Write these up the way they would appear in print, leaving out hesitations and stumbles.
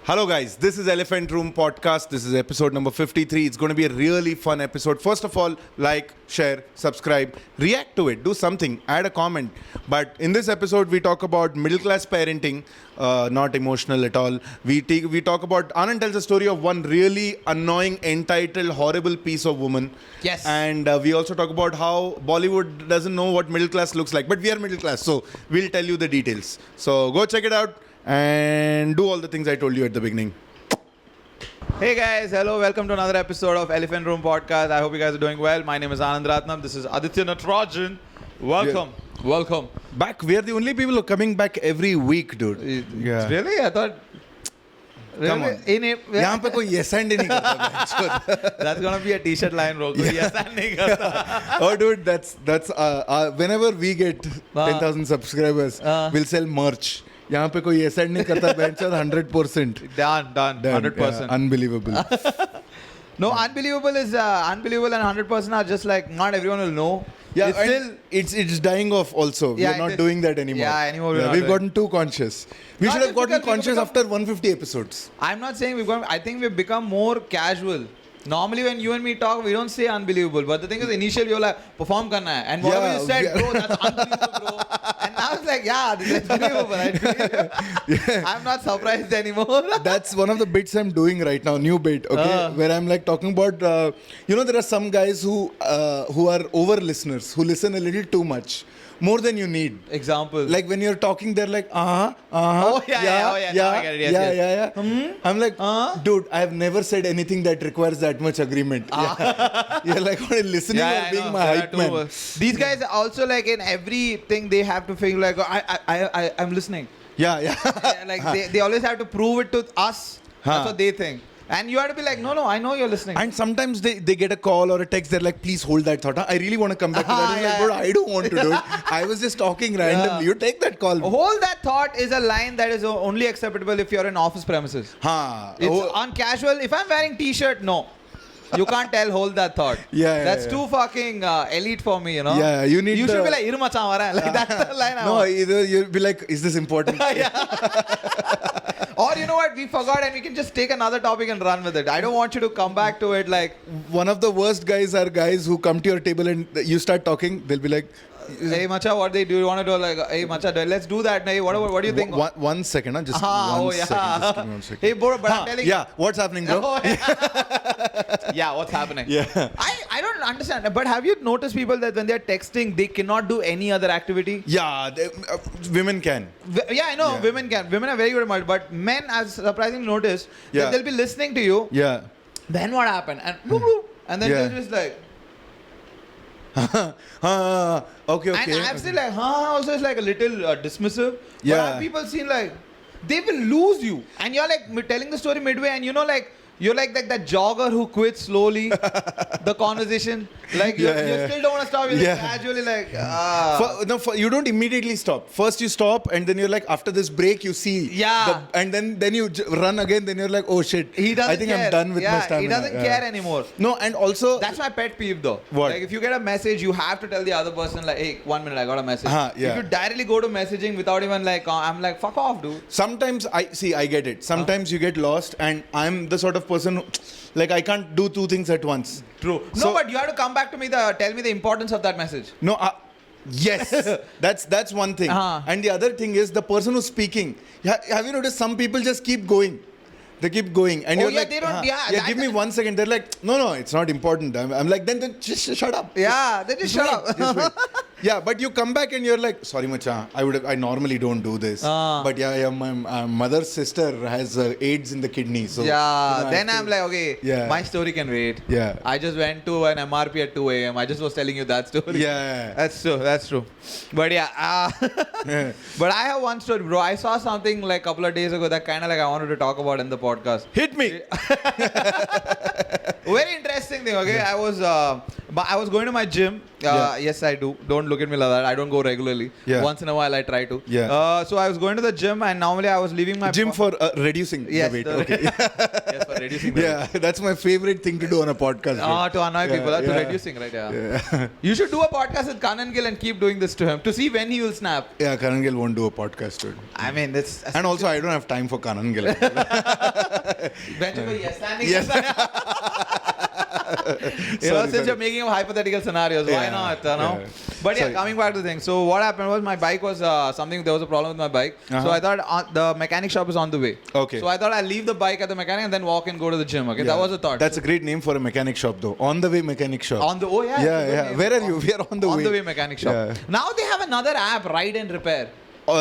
Hello guys, this is Elephant Room Podcast. This is episode number 53. It's going to be a really fun episode. First of all, like, share, subscribe, react to it, do something, add a comment. But in this episode, we talk about middle class parenting, not emotional at all. We talk about, Anand tells a story of one really annoying, entitled, horrible piece of woman. Yes. And we also talk about how Bollywood doesn't know what middle class looks like. But we are middle class, so we'll tell you the details. So go check it out. And do all the things I told you at the beginning. Hey guys, hello, welcome to another episode of Elephant Room Podcast. I hope you guys are doing well. My name is Anand Ratnam. This is Aditya and Anand. Welcome. Yeah. Welcome. Back, we are the only people who are coming back every week, dude. Yeah. Really? I thought... Really? Come on. यहाँ पे कोई yes and नहीं करता. That's gonna be a t-shirt line, bro. Yeah. Yes and नहीं करता. Oh, dude, that's whenever we get 10,000 subscribers, we'll sell merch. यहाँ पे कोई ऐसा नहीं करता bench 100%. Done. 100%. Yeah, unbelievable. No, unbelievable and 100% are just like not everyone will know. Yeah, it's it's dying off also. Yeah, We're not doing that anymore. Yeah, anymore. We've gotten too conscious. We should have gotten conscious after 150 episodes. I'm not saying I think we've become more casual. Normally when you and me talk, we don't say unbelievable. But the thing is, initially you're like, perform karna hai. And whatever you said, bro, that's unbelievable, bro. And now it's like, yeah, this is unbelievable. I'm not surprised anymore. That's one of the bits I'm doing right now, new bit, okay? Where I'm like talking about, there are some guys who are over listeners, who listen a little too much. More than you need. Example. Like when you're talking, they're like, Oh, yeah. Now I get it. Yes. Mm-hmm. I'm like, dude, I have never said anything that requires that much agreement. You're like, listening or being my hype man. These guys also like in everything they have to feel like, I'm listening. Yeah. Like they always have to prove it to us. That's what they think. And you have to be like, no, I know you're listening. And sometimes they get a call or a text, they're like, please hold that thought. I really want to come back to that. Like, bro, I don't want to do it. I was just talking randomly. You take that call. Hold that thought is a line that is only acceptable if you're in office premises. It's on casual. If I'm wearing t-shirt, no. You can't tell hold that thought. That's too fucking elite for me, you know. Yeah, you need should be like, Iru machan vara. Like that's the line I want. Either you'll be like, is this important? Or you know what, we forgot and we can just take another topic and run with it. I don't want you to come back to it like... One of the worst guys are guys who come to your table and you start talking, they'll be like... Hey Macha, what do you want to do? Like, hey Macha, let's do that. Hey, what do you think? 1 second, just one second. Just give me 1 second. Hey bro, but I'm telling you. Yeah, what's happening, bro? Yeah, what's happening? Yeah. I don't understand. But have you noticed people that when they're texting, they cannot do any other activity? Yeah, women can. Yeah, I know, women can. Women are very good at it. But men, I've surprisingly noticed, that they'll be listening to you. Yeah. Then what happened? And and then they're just like... Okay. And I'm still like, also is like a little dismissive. Yeah. But have people seen like, they will lose you. And you're like telling the story midway and you know like, you're like that jogger who quits slowly the conversation. Like you still don't want to stop. You're like casually like, you don't immediately stop. First you stop and then you're like, after this break you see. Yeah. And then you run again. Then you're like, oh shit. I think I'm done with my stamina. He doesn't care anymore. No, and also. That's my pet peeve though. What? Like if you get a message, you have to tell the other person like, hey, 1 minute, I got a message. If you directly go to messaging without even like, I'm like, fuck off, dude. Sometimes I get it. Sometimes you get lost and I'm the sort of person who, like I can't do two things at once. True. No, but you have to come back to me, tell me the importance of that message. No, yes, that's one thing. And the other thing is the person who's speaking. Have you noticed some people just keep going? They keep going. And you're like, they don't, give me 1 second. They're like, no, it's not important. I'm like, then just shut up. Yeah, then just shut up. Just wait. Yeah, but you come back and you're like, sorry, Macha, I normally don't do this. But my mother's sister has AIDS in the kidney. So then I'm like, okay, my story can wait. Yeah. I just went to an MRP at 2 a.m. I just was telling you that story. Yeah. That's true. But but I have one story, bro. I saw something like a couple of days ago that kind of like I wanted to talk about in the podcast. Hit me. Very interesting thing. Okay, I was going to my gym. Yes, I do. Don't look at me like that. I don't go regularly. Once in a while, I try to. So I was going to the gym, and normally I was leaving my gym for reducing the weight. Okay. Yes, for reducing the weight. That's my favorite thing to do on a podcast. To annoy people, to reducing, right? Yeah. You should do a podcast with Kanan Gill and keep doing this to him to see when he will snap. Yeah, Kanan Gill won't do a podcast, dude. I mean, that's. And also, I don't have time for Kanan Gill. Yes. Since you're making up hypothetical scenarios, why not? But coming back to the thing. So what happened was my bike was there was a problem with my bike. So I thought the mechanic shop is on the way. Okay. So I thought I'll leave the bike at the mechanic and then walk and go to the gym. Okay, that was the thought. That's a great name for a mechanic shop, though. On the way mechanic shop. Where are you? We are on the way. On the way mechanic shop. Now they have another app, Ride and Repair.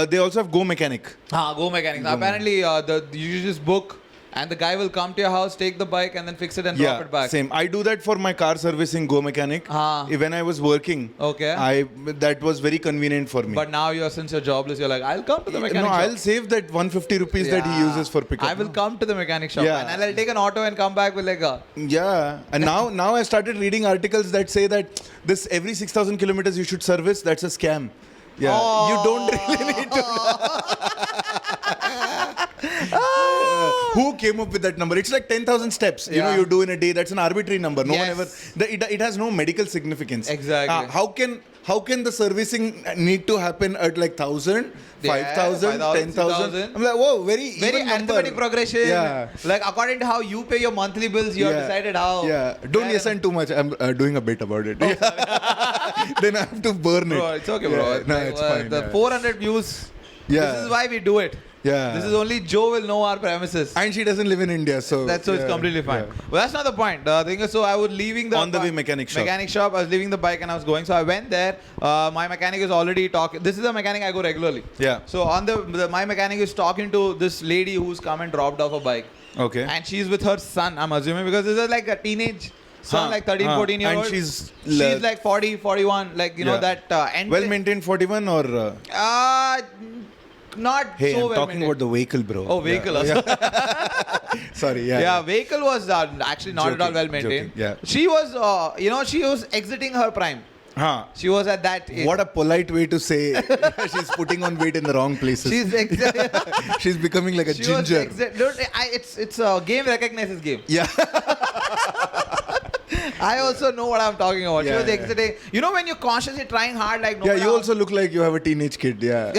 They also have Go Mechanic. Go Mechanic. Apparently, you just book. And the guy will come to your house, take the bike, and then fix it and drop it back. Same. I do that for my car servicing, Go Mechanic. When I was working, that was very convenient for me. But now since you're jobless, you're like, I'll come to the mechanic shop. I'll save that 150 rupees that he uses for pickup. I will come to the mechanic shop and I'll take an auto and come back with like a... Yeah. And now I started reading articles that say that this every 6,000 kilometers you should service, that's a scam. Yeah. You don't really need to... Who came up with that number? It's like 10,000 steps. You do in a day. That's an arbitrary number. No one ever. It has no medical significance. Exactly. How can the servicing need to happen at like 1,000, 5,000, 10,000? I'm like, whoa, very arithmetic progression. Yeah. Like according to how you pay your monthly bills, you have decided how. Yeah. Don't listen too much. I'm doing a bit about it. Then I have to burn it. Bro, it's okay, bro. No, it's fine. The 400 views. Yeah. This is why we do it. Yeah. This is only Joe will know our premises. And she doesn't live in India, so... It's completely fine. Yeah. Well, that's not the point. The thing is, so I was leaving the... On the way mechanic shop. I was leaving the bike and I was going. So I went there. My mechanic is already talking. This is the mechanic I go regularly. Yeah. So on my mechanic is talking to this lady who's come and dropped off a bike. Okay. And she's with her son, I'm assuming, because this is like a teenage... son, like 13, 14 year old. And she's like 40, 41, like, you know, that... well-maintained 41 or... Not hey, so I'm well talking about the vehicle, bro. Oh, vehicle. Sorry, vehicle was actually not at all well maintained. Yeah. She was, she was exiting her prime. She was at that age. What a polite way to say she's putting on weight in the wrong places. She's becoming like a ginger. It's a game recognizes game. Yeah. I also know what I'm talking about. She was exiting. You know when you're consciously trying hard, like no. Yeah, you also look like you have a teenage kid. Yeah.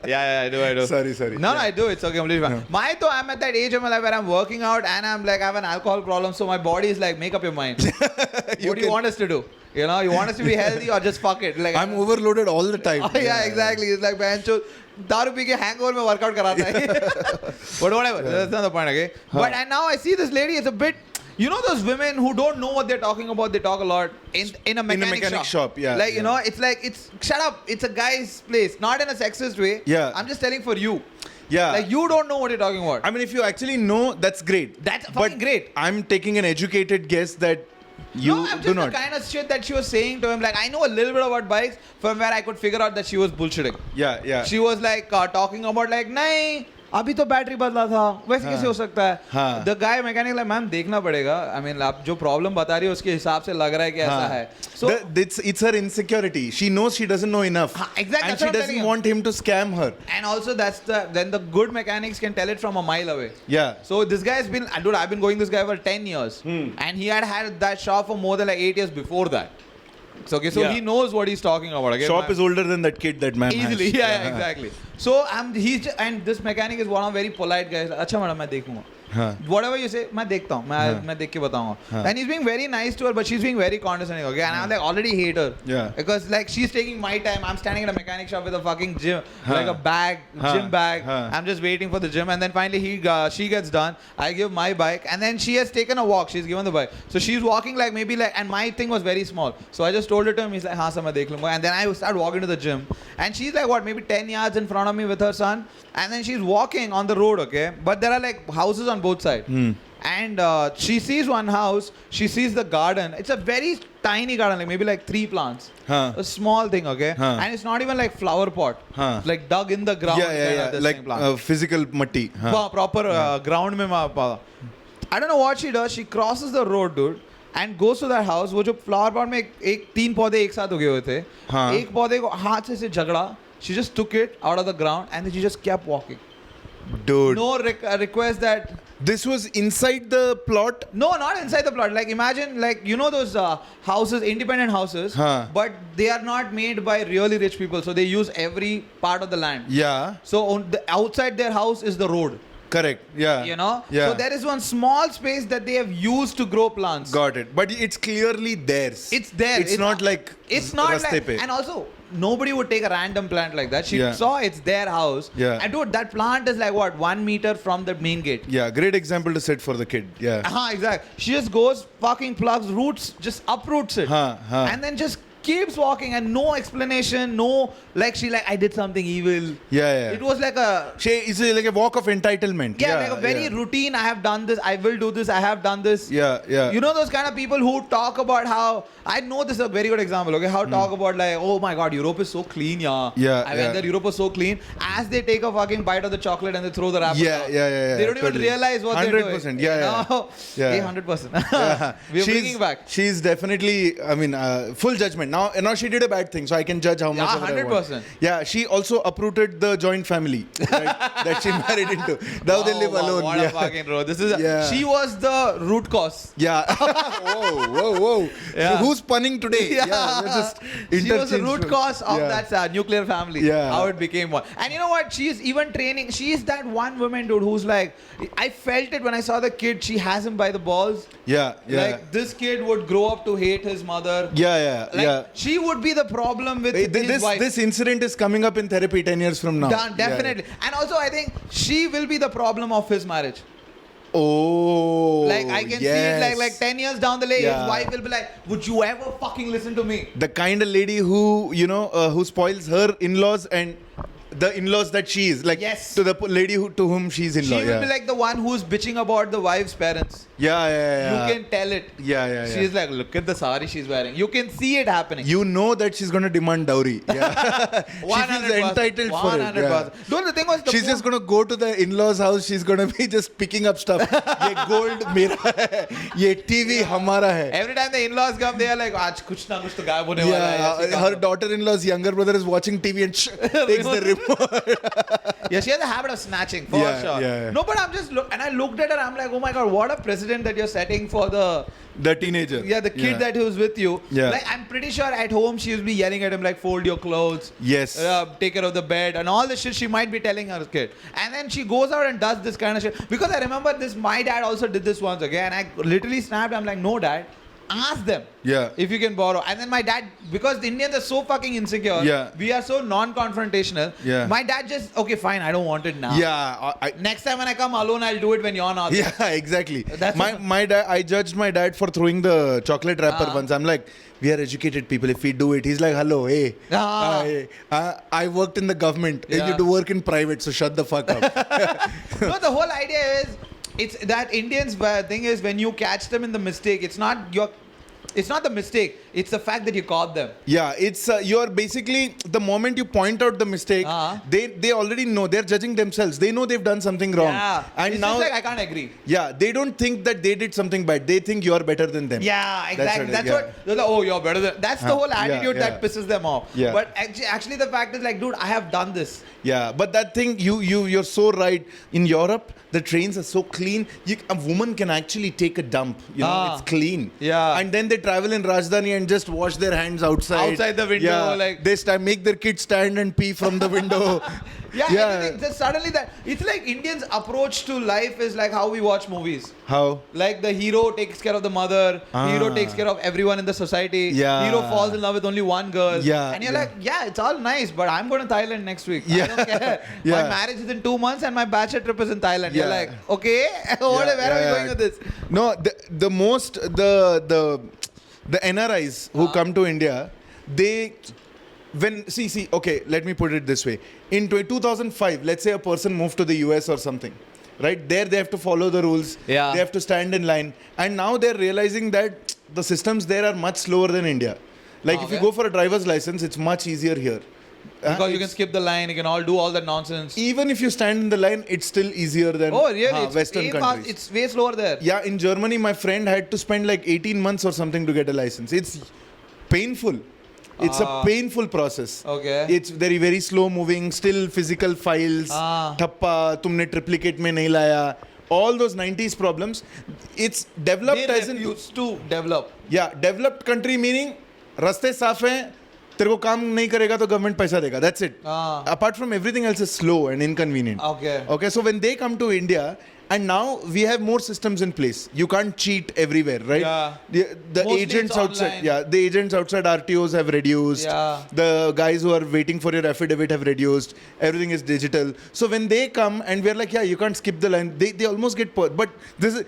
I do. Sorry. No, I do. It's okay. Completely fine. I'm at that age of my life where I'm working out and I'm like, I have an alcohol problem. So my body is like, make up your mind. What do you want us to do? You know, you want us to be healthy or just fuck it? Like I'm overloaded all the time. Yeah, exactly. It's like, दारू P के hangover में workout कराता है. But whatever. That's not the point, okay? But and now I see this lady is a bit. You know those women who don't know what they're talking about, they talk a lot in a mechanic shop. Yeah. Like, you know, it's like, shut up, it's a guy's place. Not in a sexist way. Yeah. I'm just telling for you. Yeah. Like, you don't know what you're talking about. I mean, if you actually know, that's great. That's fucking great. I'm taking an educated guess that you do not. The kind of shit that she was saying to him, like, I know a little bit about bikes from where I could figure out that she was bullshitting. Yeah. She was like talking about like, nahin, अभी तो battery बदला था वैसे कैसे हो सकता है the guy mechanic like ma'am देखना पड़ेगा आई मीन आप जो प्रॉब्लम बता रही हो उसके हिसाब से लग रहा है कि ऐसा है so it's her insecurity. She knows she doesn't know enough. Exactly. And she doesn't want him to scam her. And also then the good mechanics can tell it from a mile away. Yeah. So this guy has been, dude, I've been going this guy for 10 years and he had that shop for more than like 8 years before that. So he knows what he's talking about. Okay? Shop is older than that kid that man easily has. Yeah, exactly. So and this mechanic is one of very polite guys. अच्छा madam मैं देखूंगा. Whatever you say, मैं देखता हूँ. मैं देख के बताऊंगा. And he's being very nice to her, but she's being very condescending. Okay, and I'm like already hate her. Yeah. Because like she's taking my time. I'm standing in a mechanic shop with a fucking gym, like a bag, gym bag. I'm just waiting for the gym, and then finally she gets done. I give my bike, and then she has taken a walk. She's given the bike, so she's walking like maybe like, and my thing was very small, so I just told it to him. He's like, हाँ sir मैं देख लूँगा. And then I start walking to the gym, and she's like what, maybe 10 yards in front of me with her son, and then she's walking on the road, okay, but there are like houses on both sides. And she sees one house, she sees the garden. It's a very tiny garden, like maybe like 3 plants. A small thing, okay? And it's not even like flower pot. Like dug in the ground. Yeah. Like physical matti. Proper ground mein I don't know what she does. She crosses the road, dude, and goes to that house. वो जो flower pot में एक 3 पौधे एक साथ उगे हुए थे. हाँ. एक पौधे को हाथ से झगड़ा. She just took it out of the ground and then she just kept walking. Dude. No request that. This was inside the plot? No, not inside the plot. Like imagine, like you know those houses, independent houses, Huh. but they are not made by really rich people. So they use every part of the land. Yeah. So on the outside their house is the road. Correct. Yeah. You know. Yeah. So there is one small space that they have used to grow plants. Got it. But it's clearly theirs. It's there. It's not like It's not raste like, pe. and also nobody would take a random plant like that. She Yeah. saw it's their house. Yeah. And dude, that plant is like what, 1 meter from the main gate. Yeah, great example to set for the kid. Yeah. Exactly. She just goes, fucking plugs roots, just uproots it, and then just keeps walking and no explanation, no like she like I did something evil. Yeah. It was like a It's like a walk of entitlement. like a very routine. I have done this. I will do this. I have done this. Yeah. You know those kind of people who talk about how I know this is a very good example. Okay, how talk about like, oh my God, Europe is so clean, yeah. I went there. Europe was so clean. As they take a fucking bite of the chocolate and they throw the wrapper down. Yeah. They don't even realize what they're doing. 100%. Yeah. 100%. We're bringing back. She's definitely, I mean, full judgment. Now she did a bad thing, so I can judge how much. Yeah, of it I want. 100%. Yeah, she also uprooted the joint family right, that she married into. Now they live alone. What a fucking road. This is. She was the root cause. Yeah. Whoa. Yeah. So who's punning today? She was the root cause of that nuclear family. Yeah. How it became one. And you know what? She is even training. She is that one woman, dude, who's like, I felt it when I saw the kid. She has him by the balls. Yeah. Like this kid would grow up to hate his mother. Yeah. She would be the problem with his wife. This incident is coming up in therapy 10 years from now. Definitely. And also, I think she will be the problem of his marriage. Oh, like I can see it like 10 years down the lane, his wife will be like, would you ever fucking listen to me? The kind of lady who, who spoils her in-laws and the in-laws that she is. Like, to the lady to whom she's in-law. She will be like the one who's bitching about the wife's parents. Yeah. You can tell it. Yeah. She's like, look at the sari she's wearing. You can see it happening. You know that she's going to demand dowry. Yeah. She feels entitled for it. 100%. Dude, the thing was, she's just going to go to the in-laws' house. She's going to be just picking up stuff. Ye gold mera hai. Ye TV hamara hai. Every time the in-laws come, they are like, aaj kuch na kuch to gayab hone wala hai. Her daughter-in-law's younger brother is watching TV and takes the remote. Yeah, she has a habit of snatching for sure. Yeah. No, but I'm just and I looked at her. I'm like, oh my God, what a precedent that you're setting for the teenager. Yeah, the kid that was with you. Yeah. Like I'm pretty sure at home she will be yelling at him like, fold your clothes. Yes. Take care of the bed and all the shit she might be telling her kid. And then she goes out and does this kind of shit. Because I remember this, my dad also did this once again. And I literally snapped. I'm like, no, dad. Ask them if you can borrow. And then my dad, because the Indians are so fucking insecure, we are so non-confrontational. My dad just, okay, fine, I don't want it now. Next time when I come alone, I'll do it when you're not there. Yeah, exactly. My dad, I judged my dad for throwing the chocolate wrapper once. I'm like, we are educated people. If we do it, he's like, hello, hey. I worked in the government. You do work in private, so shut the fuck up. No, the whole idea is, it's that Indians thing is when you catch them in the mistake, it's not the mistake, it's the fact that you caught them. Yeah, it's you're basically, the moment you point out the mistake, they already know, they're judging themselves. They know they've done something wrong. Yeah, and it's now just like I can't agree. Yeah, they don't think that they did something bad. They think you're better than them. Yeah, exactly. That's what they're like, oh, you're better than. That's the whole attitude that pisses them off. Yeah. But actually the fact is like, dude, I have done this. Yeah, but that thing, you're so right. In Europe, the trains are so clean. A woman can actually take a dump. It's clean. Yeah. And then they travel in Rajdhani and just wash their hands outside the window. Yeah. Like they make their kids stand and pee from the window. Anything. Just suddenly that it's like Indians' approach to life is like how we watch movies. How? Like the hero takes care of the mother, hero takes care of everyone in the society. Yeah. Hero falls in love with only one girl. Yeah. And you're like, it's all nice, but I'm going to Thailand next week. I don't care. My marriage is in 2 months and my bachelor trip is in Thailand. You're like, okay, where are we going with this? No, the most the NRIs who come to India, okay, let me put it this way. In 2005, let's say a person moved to the US or something, right? There they have to follow the rules. Yeah. They have to stand in line. And now they're realizing that the systems there are much slower than India. Like if you go for a driver's license, it's much easier here. Because you can skip the line, you can all do all that nonsense. Even if you stand in the line, it's still easier than Oh, really? It's Western way countries. It's way slower there. Yeah, in Germany, my friend had to spend like 18 months or something to get a license. It's painful. It's a painful process. Okay. It's very, very slow moving, still physical files. Thappa, tumne triplicate mein nahi laya. All those 90s problems. It's developed They as in... used to develop. Yeah, developed country meaning रास्ते साफ हैं तेरे को काम नहीं करेगा तो government पैसा देगा that's it apart from everything else is slow and inconvenient okay so when they come to India and now we have more systems in place you can't cheat everywhere right yeah the agents outside the agents outside RTOs have reduced the guys who are waiting for your affidavit have reduced everything is digital so when they come and we're like you can't skip the line they almost get but this is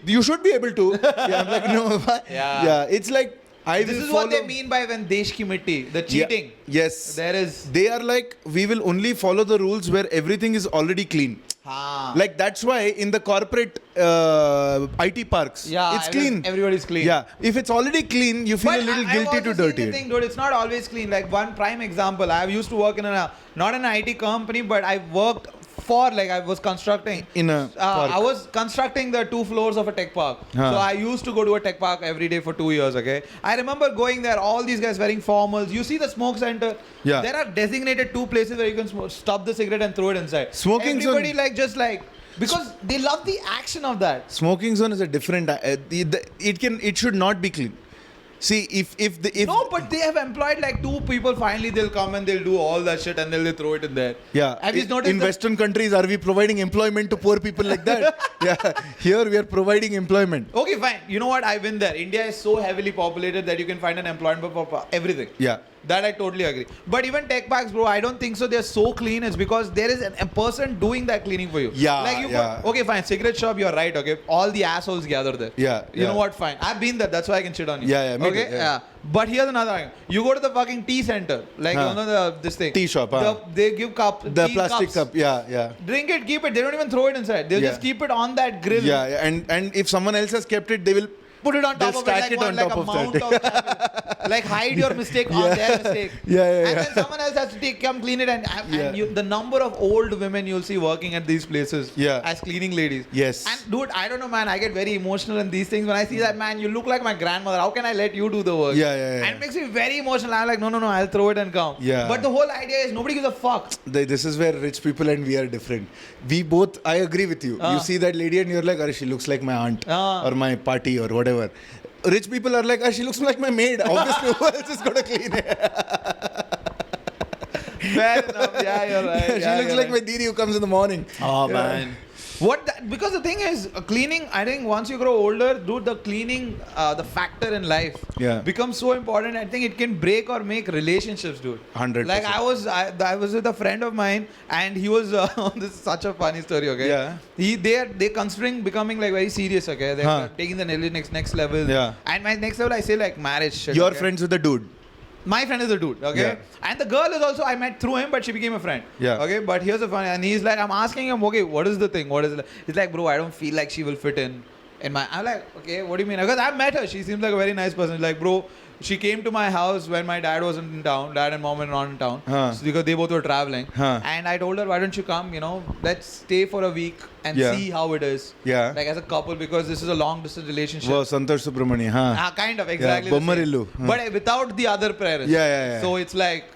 you should be able to I'm like no it's like this is what they mean by when Desh ki mitti, the cheating. Yes. They are like, we will only follow the rules where everything is already clean. Like that's why in the corporate IT parks, it's clean. Everybody's clean. Yeah. If it's already clean, you feel a little guilty to dirty it. Dude, it's not always clean. Like one prime example, I used to work in not an IT company, but I worked I was constructing I was constructing the 2 floors of a tech park. So I used to go to a tech park every day for 2 years. Okay, I remember going there, all these guys wearing formals. You see the smoke center? Yeah. There are designated 2 places where you can stop the cigarette and throw it inside. Smoking everybody zone, because they love the action of that. Smoking zone is a different it should not be clean. See, if no, but they have employed like 2 people. Finally, they'll come and they'll do all that shit and they'll throw it in there. Yeah. Have you noticed in Western countries, are we providing employment to poor people like that? Yeah. Here we are providing employment. Okay, fine. You know what? I win there. India is so heavily populated that you can find an employment for everything. Yeah. That I totally agree. But even tech parks, bro, I don't think so. They're so clean. It's because there is a person doing that cleaning for you. Yeah. Okay, fine. Cigarette shop, you're right. Okay, all the assholes gather there. Yeah. You know what? Fine. I've been there. That's why I can shit on you. Yeah. Me okay. Too, yeah. But here's another thing. You go to the fucking tea center, this thing. Tea shop. They give the plastic cup. Yeah. Drink it, keep it. They don't even throw it inside. They'll just keep it on that grill. Yeah. And if someone else has kept it, they will put it on top of it like a mount of like hide your mistake on their mistake. And then someone else has to come clean it and the number of old women you'll see working at these places as cleaning ladies. Yes. And dude, I don't know, man, I get very emotional in these things when I see that, man, you look like my grandmother. How can I let you do the work? Yeah. And it makes me very emotional. I'm like, no, I'll throw it and come. Yeah. But the whole idea is nobody gives a fuck. This is where rich people and we are different. We both, I agree with you. You see that lady and you're like, she looks like my aunt or my party or whatever. Rich people are like, she looks like my maid. Obviously, who else is going to clean it? Fair enough. Yeah, you're right. She looks like my didi who comes in the morning. Oh, man. Because the thing is, cleaning, I think once you grow older, dude, the cleaning, the factor in life becomes so important. I think it can break or make relationships, dude. 100%. Like I was with a friend of mine and he was, this is such a funny story, okay? Yeah. They're considering becoming like very serious, okay? They're taking the next level. Yeah. And my next level, I say like marriage shit. You're friends with the dude. My friend is a dude, okay? Yeah. And the girl is also, I met through him, but she became a friend. Yeah. Okay, but here's the funny, and he's like, I'm asking him, okay, what is the thing? What is it? He's like, bro, I don't feel like she will fit in my, I'm like, okay, what do you mean? Because I've met her, she seems like a very nice person. He's like, bro, she came to my house when my dad wasn't in town, dad and mom were not in town, so because they both were traveling. And I told her, why don't you come, let's stay for a week and see how it is. Yeah. Like as a couple, because this is a long distance relationship. Wow, Santosh Subramani, kind of, exactly. Bommarillu. But without the other parents. Yeah. So it's like,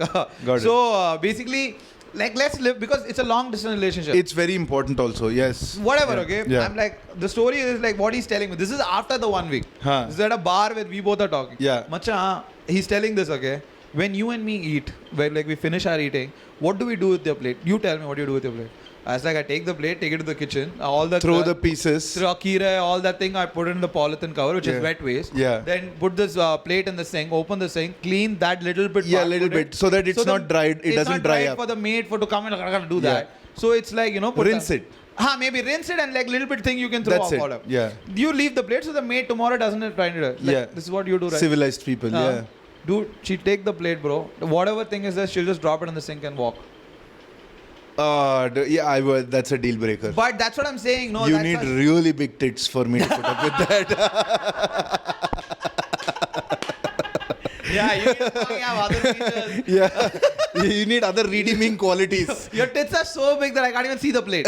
basically, like let's live, because it's a long distance relationship. It's very important also, yes. Whatever, okay? Yeah. I'm like, the story is like what he's telling me. This is after the 1 week. This is at a bar where we both are talking. Yeah. Macha, he's telling this, okay? When you and me eat, where like we finish our eating, what do we do with your plate? You tell me what you do with your plate. I was like, I take the plate, take it to the kitchen, throw the pieces, kira, all that thing, I put it in the polythene cover, which is wet waste. Yeah. Then put this plate in the sink, open the sink, clean that little bit. Yeah, little bit, so that it's not dried, it doesn't dry up. For the maid to come and do that. So it's like, rinse it. Maybe rinse it and like little bit thing you can throw off. Whatever. Yeah. You leave the plate so the maid tomorrow doesn't find it. Like, this is what you do, right? Civilized people, yeah. Dude, she take the plate, bro. Whatever thing is there, she'll just drop it in the sink and walk. That's a deal breaker. But that's what I'm saying. No, you need really big tits for me to put up with that. You have other features. Yeah. You need other redeeming qualities. Your tits are so big that I can't even see the plate.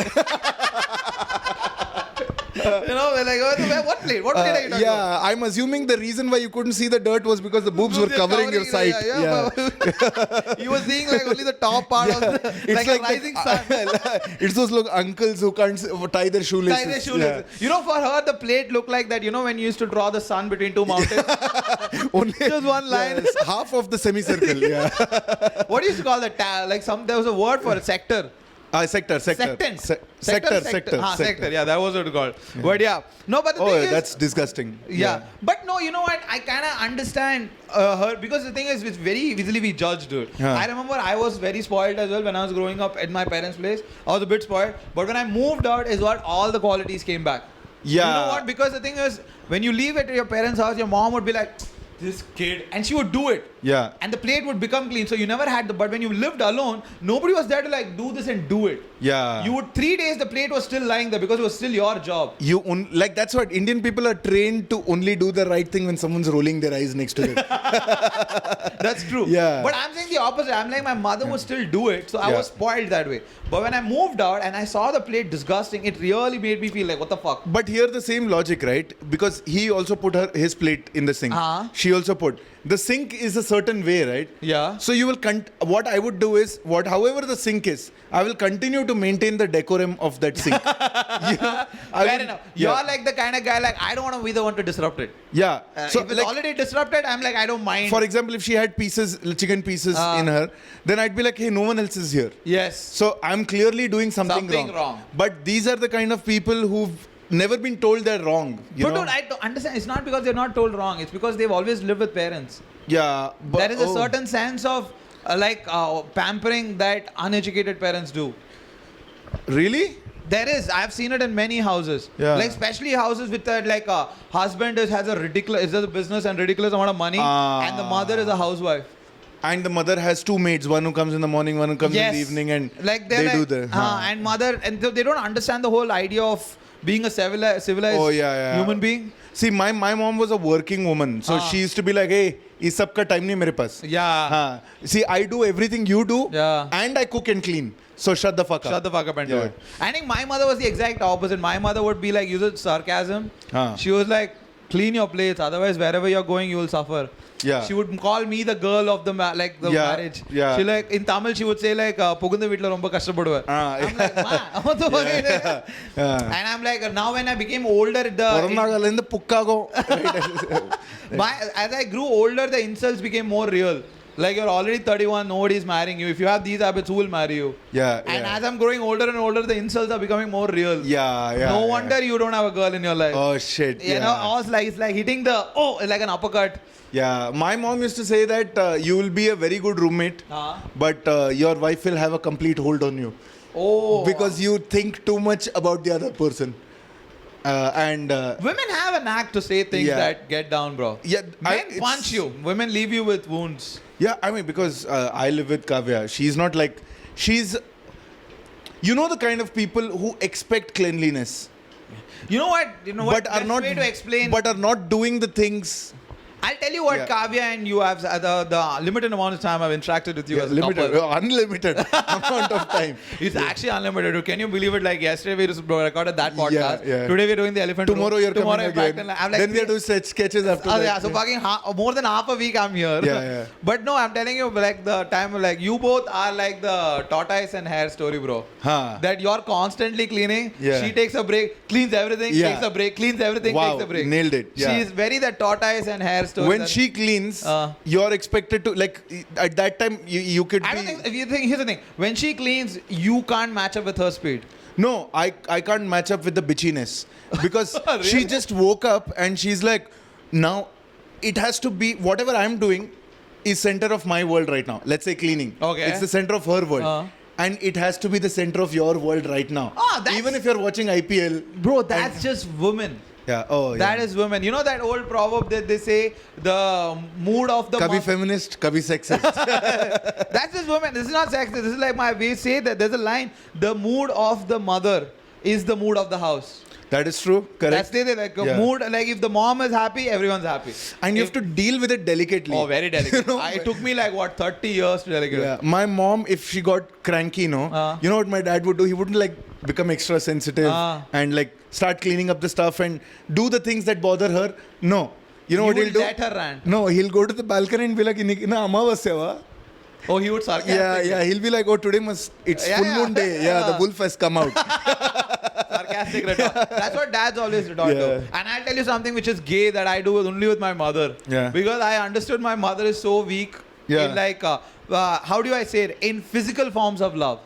You know, we're like, what plate? What plate are you talking about? I'm assuming the reason why you couldn't see the dirt was because the boobs were covering your sight. You were seeing like only the top part of the, like a rising sun. It's those uncles who can't tie their shoelaces. Tie their shoelaces. You know, for her, the plate looked like that. You know, when you used to draw the sun between two mountains? Only just one line. Yes, half of the semicircle. Yeah. What do you used to call that? There was a word for it, sector. Sector. Sector. Sector. Yeah, that was what it called. Yeah. But yeah. No, but the thing is, that's disgusting. Yeah. But no, you know what? I kind of understand her because the thing is, it's very easily be judged, dude. Yeah. I remember I was very spoiled as well when I was growing up at my parents' place. I was a bit spoiled. But when I moved out is what all the qualities came back. Yeah. You know what? Because the thing is, when you leave at your parents' house, your mom would be like, this kid, and she would do it. Yeah. And the plate would become clean. So you never had but when you lived alone, nobody was there to like do this and do it. Yeah. You would 3 days the plate was still lying there because it was still your job. That's what Indian people are trained to only do the right thing when someone's rolling their eyes next to them. That's true. Yeah. But I'm saying the opposite. I'm like my mother would still do it, so I was spoiled that way. But when I moved out and I saw the plate disgusting, it really made me feel like what the fuck. But here the same logic, right? Because he also put his plate in the sink. She also put. The sink is a certain way, right? Yeah. So you will what I would do is however the sink is, I will continue to maintain the decorum of that sink. Fair enough. You're like the kind of guy like I don't want to be the one to disrupt it. Yeah. So if it's already disrupted, I'm like I don't mind. For example, if she had chicken pieces in her, then I'd be like, hey, no one else is here. Yes. So I'm clearly doing something wrong. But these are the kind of people who've never been told they're wrong. But dude, I don't understand. It's not because they're not told wrong. It's because they've always lived with parents. Yeah. But, there is a certain sense of pampering that uneducated parents do. Really? There is. I've seen it in many houses. Yeah. Like especially houses with that like a husband has a business and ridiculous amount of money, and the mother is a housewife. And the mother has two maids, one who comes in the morning, one who comes in the evening, and like they do the. And mother, and they don't understand the whole idea of being a civilized human being. See, my mom was a working woman, so she used to be like, hey, is sab ka time nahi mere paas. Yeah. See, I do everything you do, and I cook and clean. So shut the fuck up. Shut the fuck up and do it. I think my mother was the exact opposite. My mother would be like, use sarcasm. She was like, clean your plates, otherwise wherever you're going, you will suffer. Yeah. She would call me the girl of the marriage. Yeah. She like in Tamil she would say like Pugunda veetla romba kashtapaduva. I'm like, ma, and I'm like now when I became older as I grew older the insults became more real. Like you're already 31, nobody's marrying you. If you have these habits, who will marry you? Yeah. And as I'm growing older and older, the insults are becoming more real. Yeah. No wonder you don't have a girl in your life. Oh shit. You know, I was like, it's like hitting like an uppercut. Yeah, my mom used to say that you will be a very good roommate, but your wife will have a complete hold on you. Oh. Because you think too much about the other person. Women have a knack to say things that get down, bro. Yeah, Men punch you. Women leave you with wounds. Yeah, I mean, because I live with Kavya. She's not like... You know the kind of people who expect cleanliness. You know what? Best way to explain... But are not doing the things... I'll tell you what, Kavya and you have the limited amount of time I've interacted with you as a couple. Unlimited amount of time. It's actually unlimited. Can you believe it? Like yesterday we recorded that podcast. Today we're doing the elephant Tomorrow room. You're coming again. I'm like, then we are doing sketches after that. Yeah, so fucking more than half a week I'm here. Yeah. But no, I'm telling you, like the time, like you both are like the tortoise and hare story, bro. That you're constantly cleaning. She takes a break, cleans everything, takes a break, cleans everything, takes a break. Nailed it. Yeah. She's very the tortoise and hare story. When she cleans, you're expected to, like, at that time, you could be... I don't think, here's the thing. When she cleans, you can't match up with her speed. No, I can't match up with the bitchiness. Because Really? she just woke up and she's like, now, it has to be, whatever I'm doing is center of my world right now. Let's say cleaning. Okay. It's the center of her world. And it has to be the center of your world right now. Even if you're watching IPL. Bro, that's just women. Yeah. Oh, yeah. That is women. You know that old proverb that they say, the mood of the... Kabhi feminist, kabhi sexist. That's just women. This is not sexist. This is like we say that there's a line, the mood of the mother is the mood of the house. That is true. Correct. That's the like a Yeah. mood. Like if the mom is happy, everyone's happy. And you have to deal with it delicately. Oh, very delicate. It took me like what 30 years to delegate. Yeah. My mom, if she got cranky, you know what my dad would do? He wouldn't like become extra sensitive and like start cleaning up the stuff and do the things that bother her. No. You know what he'll do? Let her rant. No, he'll go to the balcony and be like, "Ina amavasya va?" Oh, he would sarcastic. Yeah. He'll be like, "Oh, today it's full moon day. Yeah, the wolf has come out." Sarcastic retort. That's what dads always retort to. And I'll tell you something which is gay that I do only with my mother. Yeah. Because I understood my mother is so weak in like, how do I say it? In physical forms of love.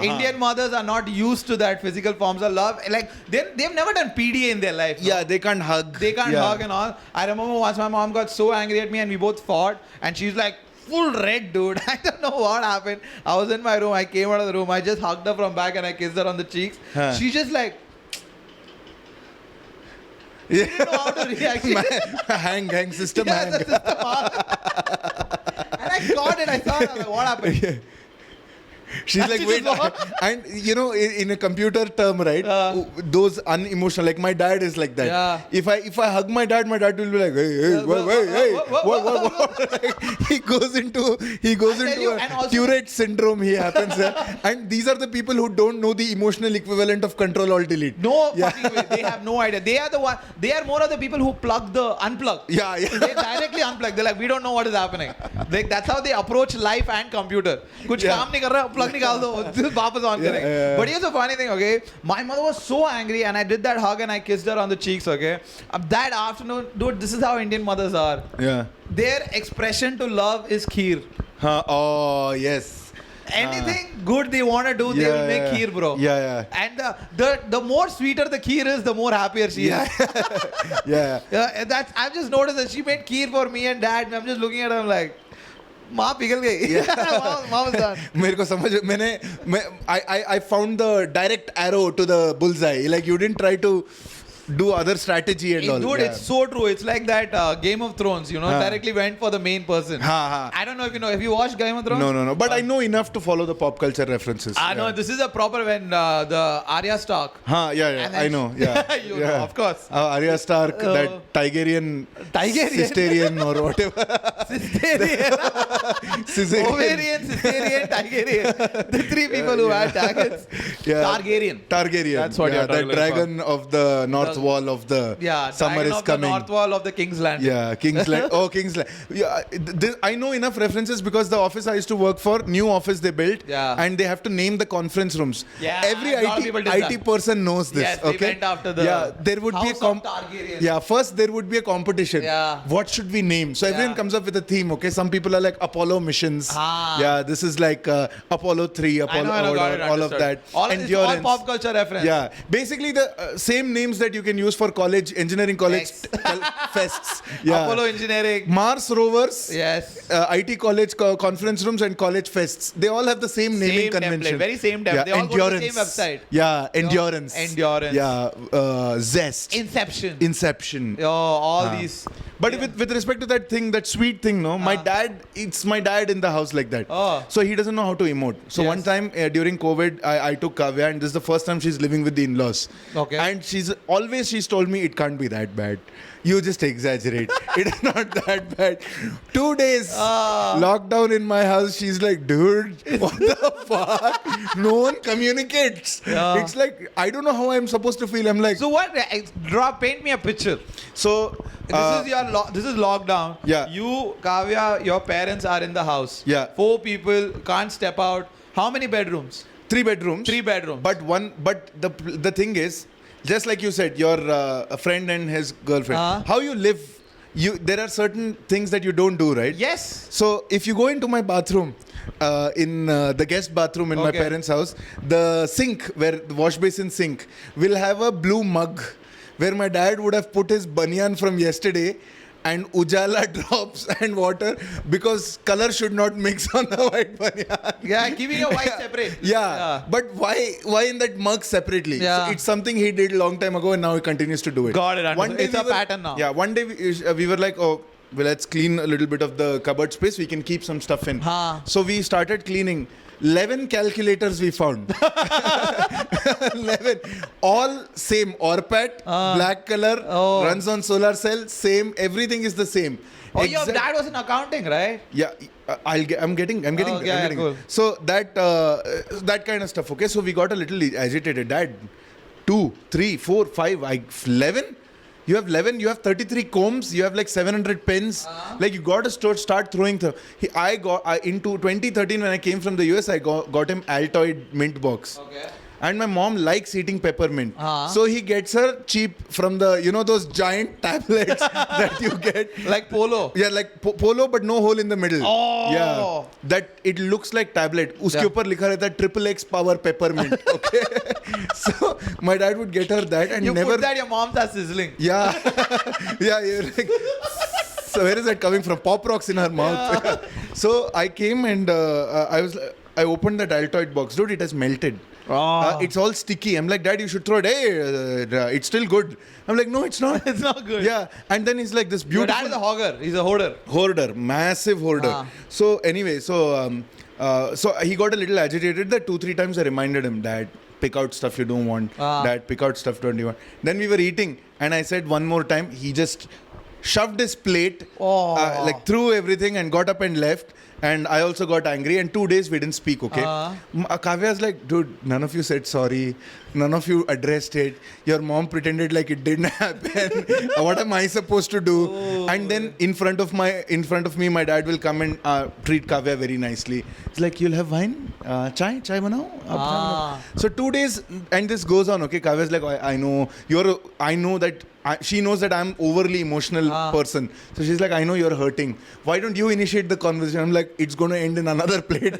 Indian mothers are not used to that physical forms of love. Like they've never done PDA in their life. Yeah, they can't hug. They can't hug and all. I remember once my mom got so angry at me and we both fought and she's like full red, dude. I don't know what happened. I was in my room. I came out of the room. I just hugged her from back and I kissed her on the cheeks. She just like she didn't know how to react. hang system hang. The system and I got it. I thought, I was like, what happened? She's like, wait, and you know, in a computer term, right? Those unemotional, like my dad is like that. Yeah. If I hug my dad will be like, hey, what? He goes into a Tourette syndrome. He happens there, and these are the people who don't know the emotional equivalent of Control Alt Delete. No fucking way. They have no idea. They are the one. They are more of the people who unplug. Yeah. They directly unplug. They're like, we don't know what is happening. Like that's how they approach life and computer. कुछ काम नहीं कर रहा, plug निकाल दो, वापस on करेंगे. But here's the funny thing, okay? My mother was so angry, and I did that hug and I kissed her on the cheeks, okay? That afternoon, dude, this is how Indian mothers are. Yeah. Their expression to love is kheer. Oh yes. Anything good they want to do, they will make kheer, bro. Yeah. And the more sweeter the kheer is, the more happier she is. Yeah. That's I've just noticed that she made kheer for me and dad, and I'm just looking at her like, माँ पिघल गई. Mom was done. मेरे को समझ I found the direct arrow to the bullseye. Like you didn't try to do other strategy and all. Dude, it's so true. It's like that Game of Thrones, directly went for the main person. I don't know if you know. Have you watched Game of Thrones? No. But I know enough to follow the pop culture references. No, this is a proper when the Arya Stark. Yeah. I know. Yeah. You know, of course. Arya Stark, that Tigerian, Sisterian or whatever. Caesarean. Ovarian, Caesarean, Tigerian. The three people who had targets. Yeah. Targaryen. That's what you're talking about. That dragon of the north wall of the summer is coming. The north wall of the King's Land. Yeah, King's Land. Oh, King's Land. Yeah, I know enough references because the office I used to work for, new office they built, and they have to name the conference rooms. Yeah, every IT person knows this. Yes, they went after the there would be Targaryen. Yeah, first there would be a competition. Yeah. What should we name? So everyone comes up with a theme. Okay, some people are like Apollo missions. Yeah, this is like Apollo 3, Apollo, all of that. All pop culture reference. Yeah, basically the same names that you can use for college, engineering college fests. Yeah. Apollo Engineering. Mars rovers. Yes. IT college conference rooms and college fests. They all have the same naming convention. Very same template. Yeah. They all go to the same website. Yeah, endurance. Yeah, zest. Inception. Oh, all these. But with respect to that thing, that sweet thing, it's my dad in the house like that. Oh. So he doesn't know how to emote. So one time during COVID, I took Kavya, and this is the first time she's living with the in-laws. Okay. And she's told me it can't be that bad. You just exaggerate. It's not that bad. 2 days lockdown in my house. She's like, dude, what the fuck? No one communicates. Yeah. It's like, I don't know how I'm supposed to feel. I'm like, so what? Paint me a picture. So this is lockdown. Yeah. You, Kavya, your parents are in the house. Yeah. 4 people can't step out. How many bedrooms? 3 bedrooms. 3 bedrooms. But the thing is, just like you said, your a friend and his girlfriend. How you live, there are certain things that you don't do, right? Yes. So if you go into my bathroom, in the guest bathroom in my parents' house, the sink, where the wash basin sink, will have a blue mug where my dad would have put his banyan from yesterday and Ujala drops and water, because color should not mix on the white banyan. Yeah, keeping a white separate. Yeah. But why in that mug separately? Yeah. So it's something he did a long time ago and now he continues to do it. Got it. It's a pattern now. Yeah, one day we were like, oh, well, let's clean a little bit of the cupboard space. We can keep some stuff in. So we started cleaning. 11 calculators we found. 11. All same. Orpat, black color, runs on solar cell, same. Everything is the same. Oh, your dad was in accounting, right? Yeah, I'm getting. Cool. So that kind of stuff. Okay, so we got a little agitated. Dad, 2, 3, 4, 5, 11. You have 11. You have 33 combs. You have like 700 pens. Like you got to start throwing. Into 2013 when I came from the US, I got him Altoid mint box. Okay. And my mom likes eating peppermint. So he gets her cheap from the, those giant tablets that you get. Like Polo. Yeah, like Polo, but no hole in the middle. Oh. Yeah. That it looks like tablet. Uske upar likha rehta XXX power peppermint. Okay. So my dad would get her that and you never. put that, your mom's are sizzling. Yeah. Yeah. You're like, so where is that coming from? Pop rocks in her mouth. Yeah. So I came and I opened that Altoid box. Dude, it has melted. It's all sticky. I'm like, Dad, you should throw it. Hey, it's still good. I'm like, no, it's not. It's not good. Yeah. And then he's like, this beautiful. Your dad is a hogger. He's a hoarder. Hoarder. Massive hoarder. So anyway, so he got a little agitated that 2-3 times I reminded him, Dad, pick out stuff you don't want. Dad, pick out stuff you don't want. Then we were eating and I said one more time. He just shoved his plate, like threw everything and got up and left. And I also got angry and 2 days we didn't speak, okay? Kavya's like, dude, none of you said sorry. None of you addressed it. Your mom pretended like it didn't happen. What am I supposed to do? And then in front of me, my dad will come and treat Kavya very nicely. It's like, you'll have wine? Chai banao? So 2 days and this goes on, okay? Kavya's like, I know that she knows that I'm overly emotional person. So she's like, I know you're hurting. Why don't you initiate the conversation? I'm like, it's going to end in another plate.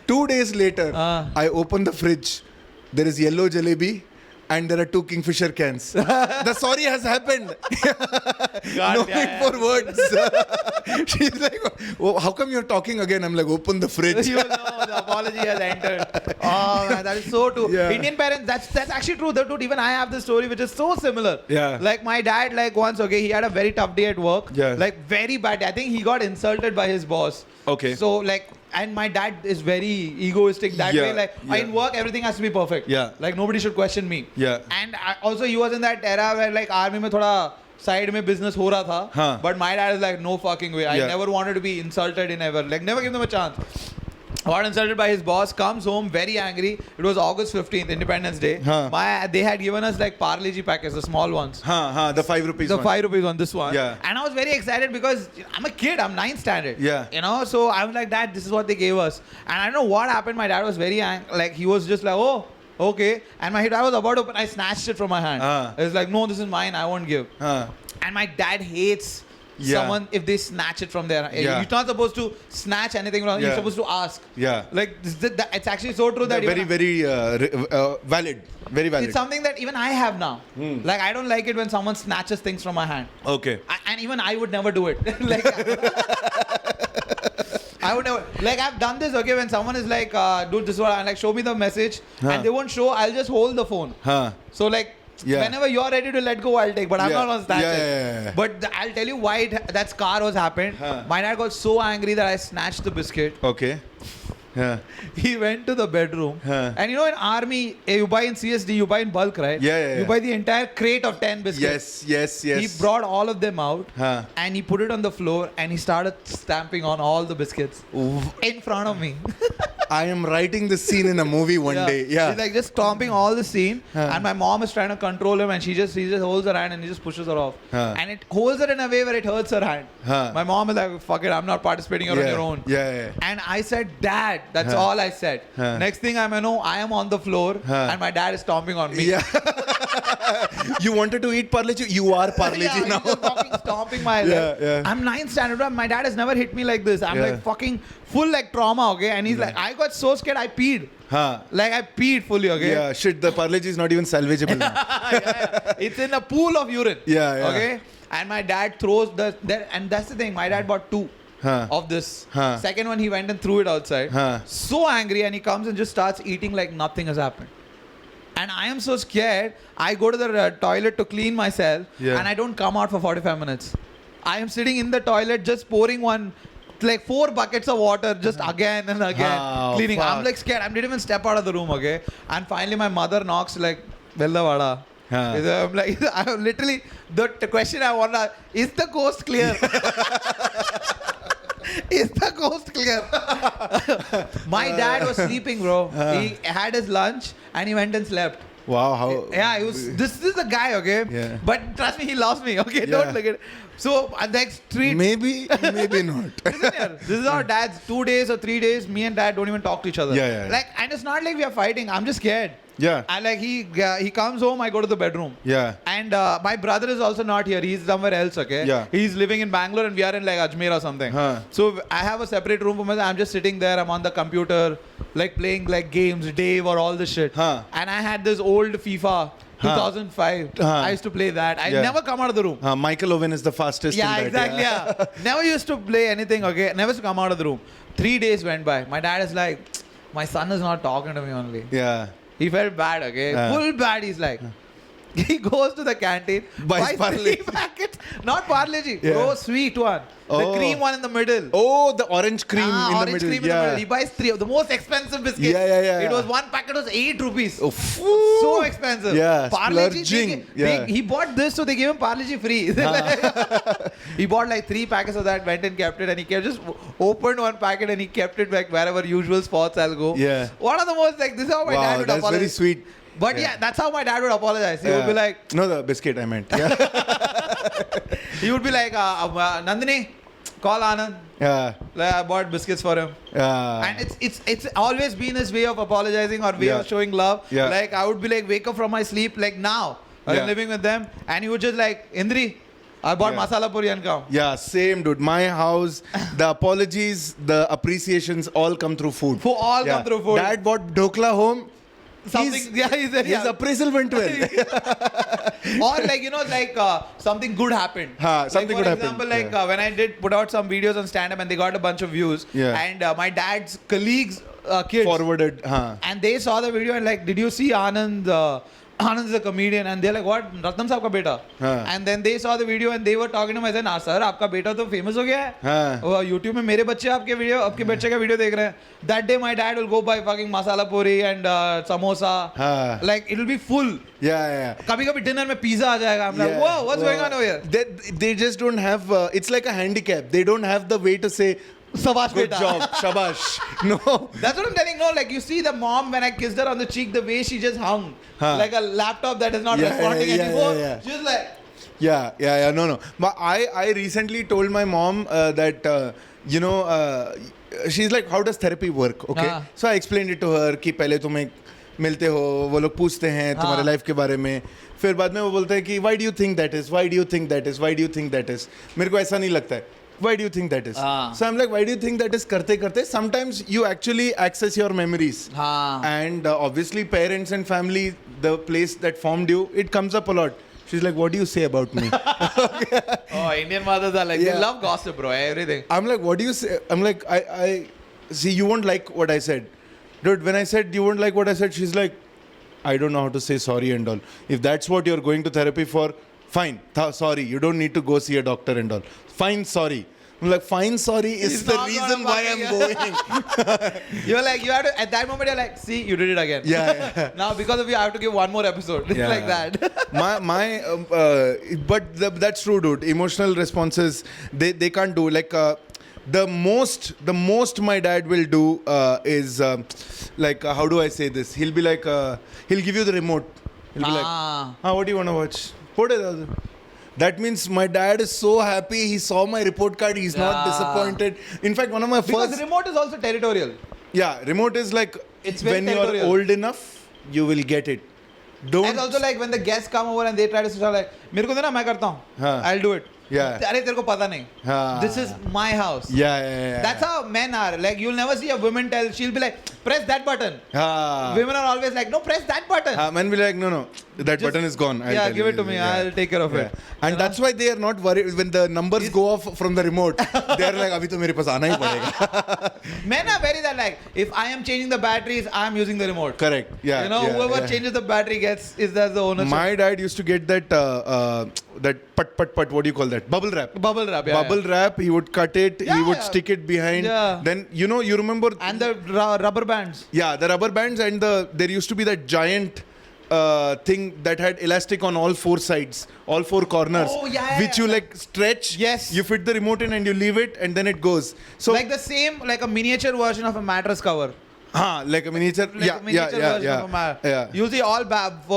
2 days later, I open the fridge. There is yellow jalebi and there are 2 Kingfisher cans. The sorry has happened. No need for words. She's like, oh, how come you're talking again? I'm like, open the fridge. You know, the apology has entered. Oh man, that is so true. Yeah. Indian parents, that's actually true. Dude, even I have this story which is so similar. Yeah. Like my dad, like once, okay, he had a very tough day at work. Yeah. Like very bad. I think he got insulted by his boss. Okay. So like, and my dad is very egoistic that way. Like in work, everything has to be perfect. Yeah. Like nobody should question me. Yeah. And also he was in that era where like army mein thoda side mein business ho raha tha. But my dad is like, no fucking way. I never wanted to be insulted in ever. Like never give them a chance. Got insulted by his boss, comes home very angry. It was August 15th, Independence Day. They had given us like Parle-G packets, the small ones. The 5 rupees The one. 5 rupees one, this one. Yeah. And I was very excited because I'm a kid, I'm 9th standard. Yeah. You know, so I was like, Dad, this is what they gave us. And I don't know what happened. My dad was very angry. Like, he was just like, oh, okay. And my dad was about to open, I snatched it from my hand. It was like, no, this is mine, I won't give. And my dad hates someone if they snatch it from their You're not supposed to snatch anything from you're supposed to ask. Like it's actually so true that very valid. Very valid. It's something that even I have now. Like I don't like it when someone snatches things from my hand. Okay. And even I would never do it. Like I would never, like I've done this, okay, when someone is like, dude, this is what I'm like, show me the message and they won't show, I'll just hold the phone. So like whenever you're ready to let go, I'll take. But I'm not going to snatch it. But I'll tell you why that scar was happened. My dad got so angry that I snatched the biscuit. Okay. He went to the bedroom. And you know in army, you buy in CSD, you buy in bulk, right? You buy the entire crate of 10 biscuits. Yes. He brought all of them out and he put it on the floor and he started stamping on all the biscuits in front of me. I am writing this scene in a movie one day. Yeah. He's like just stomping all the scene and my mom is trying to control him and he just holds her hand and he just pushes her off. And it holds her in a way where it hurts her hand. My mom is like, fuck it, I'm not participating, you're on your own. And I said, Dad, that's all I said. Next thing I know, I am on the floor and my dad is stomping on me. You wanted to eat Parle-G? You are Parle-G now. He's just fucking stomping my leg. I'm 9th standard. My dad has never hit me like this. I'm like fucking full like trauma, okay? And he's like, I got so scared, I peed. Like I peed fully, okay? Yeah, shit, the Parle-G is not even salvageable now. It's in a pool of urine. Okay? And my dad throws and that's the thing, my dad bought 2. Of this. Second one, he went and threw it outside. So angry, and he comes and just starts eating like nothing has happened. And I am so scared. I go to the toilet to clean myself, and I don't come out for 45 minutes. I am sitting in the toilet just pouring one like 4 buckets of water just again and again cleaning. Fuck. I'm like scared. I didn't even step out of the room, okay? And finally my mother knocks like, Vella vada. I'm like, I'm literally, the question I want to, is the coast clear? Is the coast clear? My dad was sleeping, bro. He had his lunch and he went and slept. Wow, how? Yeah, he was. This is the guy, okay? Yeah. But trust me, he loves me, okay? Yeah. Don't look at it. So, next street. Maybe not. Listen here, this is our dad's 2 days or 3 days. Me and dad don't even talk to each other. Yeah. Like, and it's not like we are fighting. I'm just scared. Yeah. And like he comes home, I go to the bedroom. Yeah. And my brother is also not here. He's somewhere else, okay? Yeah. He's living in Bangalore and we are in like Ajmer or something. So I have a separate room for myself. I'm just sitting there. I'm on the computer, like playing like games, Dave or all this shit. And I had this old FIFA 2005. I used to play that. I never come out of the room. Michael Owen is the fastest. Yeah, in that, exactly. Yeah. Never used to play anything, okay? Never used to come out of the room. 3 days went by. My dad is like, my son is not talking to me only. Yeah. He felt bad, okay? Full bad. He's like, he goes to the canteen, buys 3 packets, not Parle-G, bro, sweet one. The cream one in the middle. Oh, the orange cream in the orange middle. Cream in the middle. He buys 3 of the most expensive biscuits. Yeah. It was 1 packet was 8 rupees. Oh, so expensive. Yeah, Parle-G, splurging. he bought this, so they gave him Parle-G free. He bought like 3 packets of that, went and kept it, and he just opened 1 packet and he kept it like wherever usual spots I'll go. Yeah. One of the most like, this is how my dad would that's apologize. very sweet. But yeah, that's how my dad would apologize. He would be like... No, the biscuit I meant. Yeah. He would be like, Nandini, call Anand. Yeah. Like, I bought biscuits for him. And it's always been his way of apologizing or way of showing love. Yeah. Like, I would be like, wake up from my sleep, like now. I'm living with them. And he would just like, Indri, I bought masala puri and come. Yeah, same dude. My house, the apologies, the appreciations all come through food. Come through food. Dad bought dhokla home. His appraisal went well. Or like, you know, like something good happened. Something good happened. For example, like when I did put out some videos on stand-up and they got a bunch of views. And my dad's colleagues, kids. Forwarded. And they saw the video and like, did you see Anand? Anand is a comedian and they're like, what? Ratnam saab ka beta. And then they saw the video and they were talking to me. I said, nah, sir, aapka beta to famous ho gaya hai. YouTube mein mere bacche aapke bacche ka video dekh rahe hain. That day my dad will go buy fucking masala puri and samosa. Like it'll be full. Yeah. Kabhi dinner mein pizza aa jayega. I'm like, whoa, what's going on over here? They just don't have, it's like a handicap. They don't have the way to say, Shabash good beta. job, shabash. No. That's what I'm telling. No, like you see the mom when I kissed her on the cheek, the way she just hung. Like a laptop that is not responding anymore. She's like... Yeah. No. But I recently told my mom that, she's like, how does therapy work? Okay. So I explained it to her कि पहले तुम्हें मिलते हो वो लोग पूछते हैं तुम्हारे लाइफ के बारे में फिर बाद में वो बोलते हैं कि why do you think that is मेरे को ऐसा नहीं लगता है why do you think that is so I'm like why do you think that is करते sometimes you actually access your memories and obviously parents and family the place that formed you it comes up a lot. She's like, what do you say about me? Oh, Indian mothers are like, they love gossip, bro, everything. I'm like, what do you say? I'm like, I see, you won't like what I said. Dude, when I said you won't like what I said, she's like, I don't know how to say sorry and all. If that's what you're going to therapy for, fine. Sorry, you don't need to go see a doctor and all. Fine, sorry. I'm like, fine, sorry is the reason why I'm going. You're like, you have to, at that moment, you're like, see, you did it again. Yeah. Now, because of you, I have to give one more episode. It's like that. But that's true, dude. Emotional responses, they can't do. Like, the most my dad will do is, like, how do I say this? He'll be like, he'll give you the remote. He'll be like, what do you want to watch? Put it. That means my dad is so happy. He saw my report card. He's not disappointed. In fact, one of my because the remote is also territorial. Yeah, remote is like, it's when you are old enough, you will get it. And also like when the guests come over and they try to say like, मेरे को देना मैं करता हूँ. I'll do it. Yeah. अरे तेरे को पता नहीं. This is my house. Yeah. That's how men are. Like you'll never see a woman tell. She'll be like, press that button. Women are always like, no, press that button. Men will be like, no, that button is gone. I'll give it to me. I'll take care of it. And that's why they are not worried when the numbers go off from the remote. They are like, अभी तो मेरे पास आना ही पड़ेगा. Men are very that like, if I am changing the batteries, I am using the remote. Correct. Yeah. You know, whoever changes the battery is the ownership. My dad used to get that that pat. What do you call that? Bubble wrap. Bubble wrap. Bubble wrap. He would cut it. Yeah, he would yeah. stick it behind. Yeah. Then you remember. And the rubber bands. Yeah, the rubber bands and there used to be that giant thing that had elastic on all four sides, all four corners, Oh, yeah, which yeah. you like stretch. Yes. You fit the remote in and you leave it, and then it goes. So Like the same, like a miniature version of a mattress cover. like a miniature. Like a miniature version of a yeah. You'll see all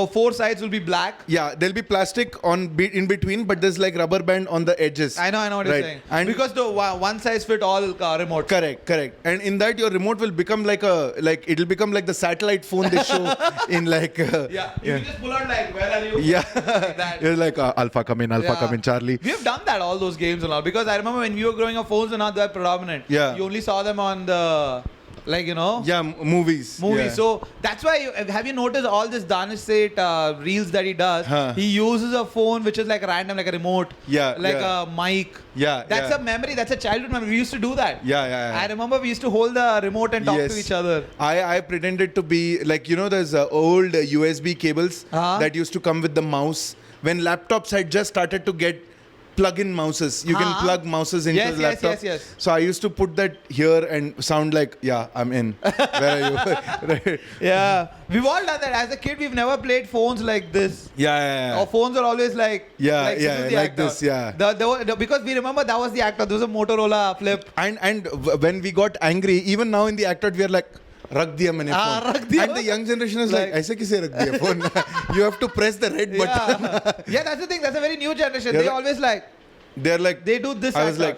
four sides will be black. Yeah, there'll be plastic in between, but there's like rubber band on the edges. I know what you're saying. And because the one size fit all remote. Correct. And in that, your remote will become it'll become like the satellite phone they show in like. You can just pull out like, where are you? Yeah. Like that. You're like Alpha come in, Charlie. We have done that, all those games and all. Because I remember when we were growing up, phones were not that predominant. Yeah. You only saw them on the, Yeah, movies. Yeah. So that's why have you noticed all this Danish Seth reels that he does? He uses a phone which is like random, like a remote, a mic. Yeah, That's a memory. That's a childhood memory. We used to do that. Yeah. I remember we used to hold the remote and talk to each other. I pretended to be like, there's old USB cables that used to come with the mouse. When laptops had just started to get plug-in mouses. You can plug mouses into the laptop. Yes. So I used to put that here and sound like, I'm in. Where are you? Right. Yeah. We've all done that. As a kid, we've never played phones like this. Yeah. Our phones are always like... this, yeah. Because we remember that was the actor. There was a Motorola flip. And when we got angry, even now in the actor, we are like, रख दिया मैंने phone. And the young generation is like, ऐसे किसे रख दिया phone? You have to press the red button. Yeah, that's the thing. That's a very new generation. They always like... They do this. I was like,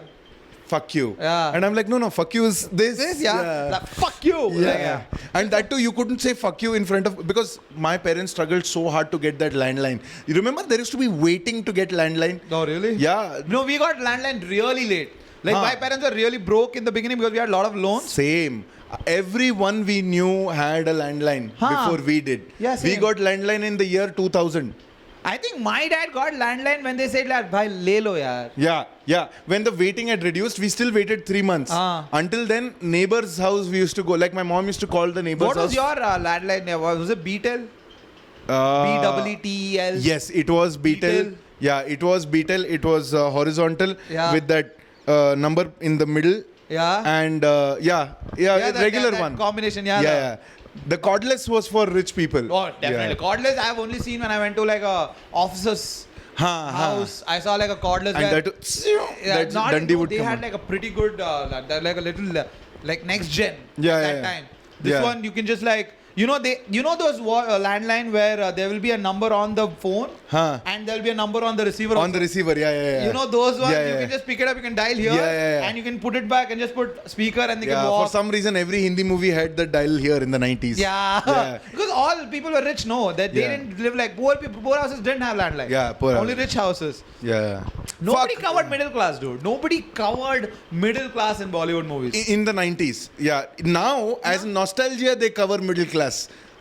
fuck you. Yeah. And I'm like, no, fuck you is this. Like, fuck you. Yeah. And that too, you couldn't say fuck you in front of... Because my parents struggled so hard to get that landline. You remember there used to be waiting to get landline? Oh, really? Yeah. No, we got landline really late. Like, my parents were really broke in the beginning because we had a lot of loans. Same. Everyone we knew had a landline before we did. Yeah, we same. got landline in the year 2000. I think my dad got landline when they said, like, bhai, le lo yaar. Yeah. When the waiting had reduced, we still waited 3 months. Until then, neighbor's house we used to go. Like my mom used to call the neighbor's house. What was your landline name? Was it Beetle? B-E-E-T-E-L? Yes, it was Beetle. Yeah, it was Beetle. It was horizontal with that number in the middle. Yeah. And regular that one. Combination, Yeah. The cordless was for rich people. Oh, definitely. Yeah. Cordless, I have only seen when I went to like a officer's house. I saw like a cordless guy. And that Dundee would they come had on. like a pretty good, like a little, like next gen Yeah. time. This one, you can just like, those landline where there will be a number on the phone and there will be a number on the receiver. On the receiver, yeah. You know those ones? Yeah. You can just pick it up, you can dial here and you can put it back and just put speaker and they can walk. For some reason, every Hindi movie had the dial here in the 90s. Yeah. Because all people were rich, that they didn't live like poor people. Poor houses didn't have landline. Yeah, poor Only rich houses. Yeah. Nobody covered middle class, dude. Nobody covered middle class in Bollywood movies. In the 90s. Yeah. Now, as nostalgia, they cover middle class.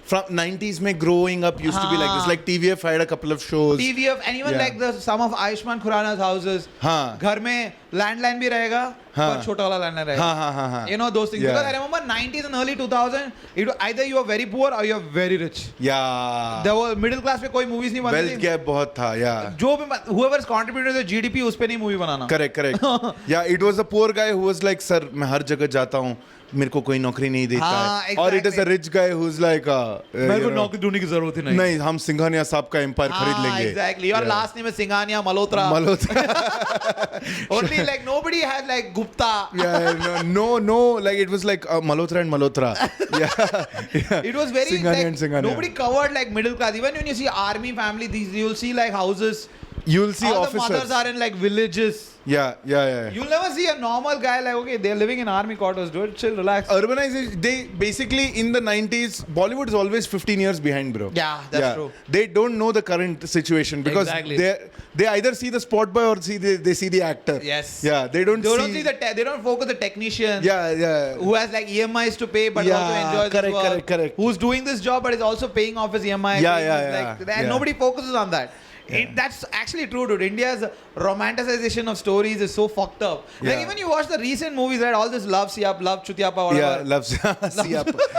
From 90s, mein growing up used to be like this. Like TVF had a couple of shows. TVF and even like some of Ayushmann Khurrana's houses. घर में landline भी रहेगा, पर छोटा वाला landline रहेगा. You know those things. Because I remember 90s and early 2000s, either you were very poor or you were very rich. Yeah. There was middle class पे कोई movies नहीं बनती. Wealth gap बहुत था, yeah. Whoever's contributed to the GDP उस पे नहीं movie banana. Correct. Yeah, it was a poor guy who was like, sir, मैं हर जगह जाता हूँ. मेरे को कोई नौकरी नहीं देता है. Or it is a rich guy who's like, मेरे को नौकरी ढूंढने की जरूरत ही नहीं. नहीं, हम सिंघानिया साहब का empire खरीद लेंगे. Exactly. Your last name is Singhania Malhotra. Only like nobody had like Gupta. Yeah, no. Like it was like Malhotra and Malhotra. Yeah. It was very Singhania like, and Singhania. nobody covered like middle class. Even when you see army family, you'll see like houses. You'll see all officers. the mothers are in like villages. Yeah. You'll never see a normal guy like, okay, they're living in army quarters, dude. Chill, relax. Urbanization, they basically in the 90s, Bollywood is always 15 years behind, bro. Yeah, that's true. They don't know the current situation because they either see the spot boy or they see the actor. Yes. Yeah, they don't see they don't focus the technician. Yeah. Who has like EMIs to pay but also enjoys his work. Correct. Who's doing this job but is also paying off his EMI. Yeah. And nobody focuses on that. That's actually true, dude. India's romanticization of stories is so fucked up. Like Yeah. even you watch the recent movies, right? All this love siyap, love chutiapa, whatever. Yeah,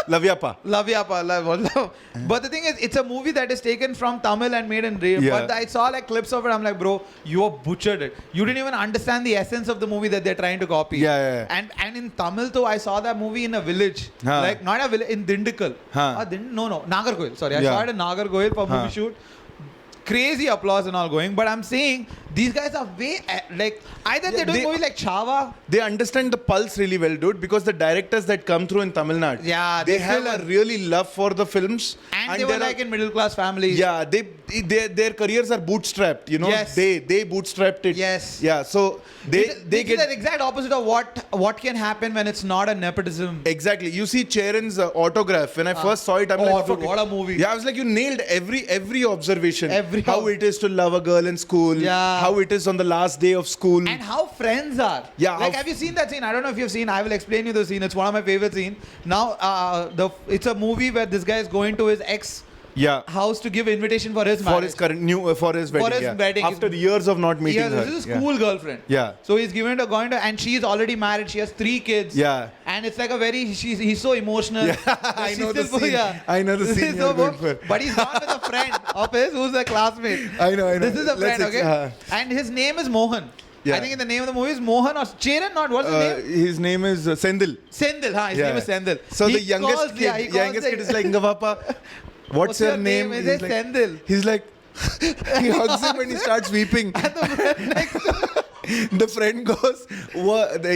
love yapa. Love yapa, love. But the thing is, it's a movie that is taken from Tamil and made in real. Yeah. But I saw like clips of it. I'm like, bro, you have butchered it. You didn't even understand the essence of the movie that they're trying to copy. Yeah. And in Tamil too, I saw that movie in a village, like not a village in Dindigul. No, Nagarkoil. Sorry, I saw it in Nagarkoil for movie shoot. Crazy applause and all going, but I'm saying these guys are way like either they're doing movies like Chava. They understand the pulse really well, dude, because the directors that come through in Tamil Nadu, they have a really love for the films, and they were like in middle class families. Yeah, their careers are bootstrapped, you know. Yes. They bootstrapped it. Yes. Yeah, so they get the exact opposite of what can happen when it's not a nepotism. Exactly. You see Charan's autograph. When I first saw it, I'm like, dude, what a movie. Yeah, I was like, you nailed every observation. How Every it is to love a girl in school. Yeah. How it is on the last day of school. And how friends are. Yeah. Like, have you seen that scene? I don't know if you've seen. I will explain you the scene. It's one of my favorite scenes. Now, it's a movie where this guy is going to his ex house to give invitation for his marriage. For his wedding. For his wedding. After years of not meeting her. This is a school girlfriend. Yeah. So he's going to, and she's already married. She has 3 kids. Yeah. And it's like he's so emotional. Yeah. I know the scene. I know the scene you're going for. But he's gone with a friend of his who's a classmate. I know. This is a friend, okay? And his name is Mohan. Yeah. I think the name of the movie is Mohan or Charan, not what's his name? His name is Sendil. Sendil, his name is Sendil. So the youngest kid is like, Ngapapa, what's your name? Is it Sendil? He's like, he hugs him and he starts weeping. And the friend next to the friend goes,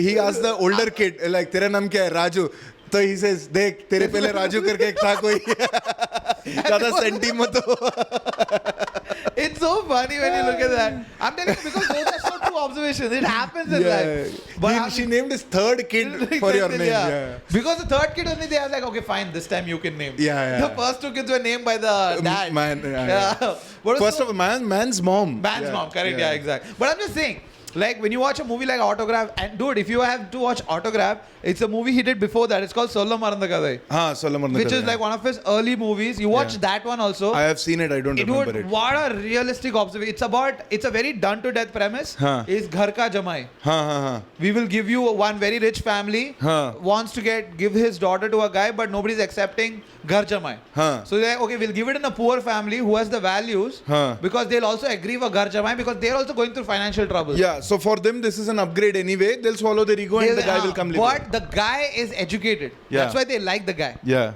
he asks the older kid, like, तेरा नाम क्या है? Raju. So he says, देख, तेरे पहले राजू करके एक था कोई. ज़्यादा सेंटी मत हो. It's so funny when you look at that. I'm telling you, because those are so true observations. It happens in life. But she named his third kid for your name. Yeah. Because the third kid only, they are like, okay, fine, this time you can name. Yeah. The first 2 kids were named by the dad. First of all, man's mom. Man's mom, correct. Yeah, exactly. But I'm just saying, like when you watch a movie like Autograph, and dude, if you have to watch Autograph, it's a movie he did before that. It's called Solla Maranda Kadai. Which is like one of his early movies. You watch that one also. I have seen it. I don't remember it. What a realistic observation. It's a very done to death premise. Is Ghar Ka Jamai. We will give you one very rich family wants to give his daughter to a guy, but nobody's accepting Ghar Jamai. So they're like, okay, we'll give it in a poor family who has the values because they'll also agree for Ghar Jamai because they're also going through financial trouble. Yeah. So for them, this is an upgrade anyway. They'll swallow their ego and the guy will come later. But the guy is educated. That's why they like the guy. Yeah.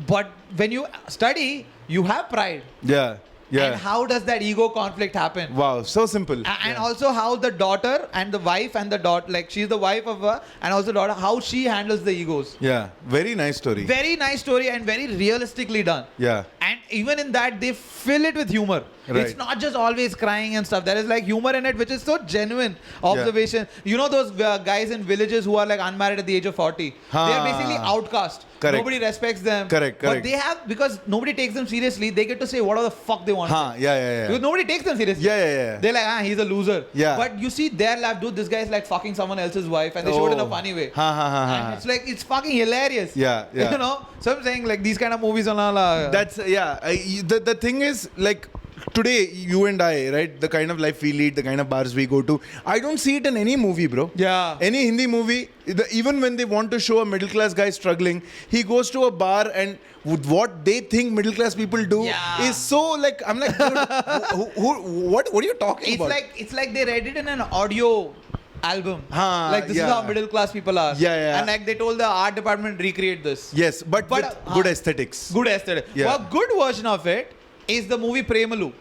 But when you study, you have pride. Yeah. Yeah. And how does that ego conflict happen? Wow, so simple. And also how the daughter and the wife and the daughter, like she's the wife of her and also the daughter, how she handles the egos. Yeah, very nice story. Very nice story and very realistically done. Yeah. And even in that, they fill it with humor. Right. It's not just always crying and stuff. There is like humor in it, which is so genuine observation. Yeah. You know those guys in villages who are like unmarried at the age of 40? They are basically outcast. Correct. Nobody respects them. Correct. But they have, because nobody takes them seriously, they get to say whatever the fuck they want. Yeah. Because nobody takes them seriously. Yeah. They're like, he's a loser. Yeah. But you see their life, dude, this guy is like fucking someone else's wife and they show it in a funny way. And it's like, it's fucking hilarious. Yeah. You know? So I'm saying like these kind of movies are all... That's, the thing is like, today, you and I, right, the kind of life we lead, the kind of bars we go to, I don't see it in any movie, bro. Yeah. Any Hindi movie, even when they want to show a middle class guy struggling, he goes to a bar and what they think middle class people do is so like, I'm like, dude, what are you talking about? It's like they read it in an audio album. Like this is how middle class people are. Yeah. And like they told the art department recreate this. Yes, but with good aesthetics. Good aesthetic. Yeah. Well, a good version of it is the movie Premalu.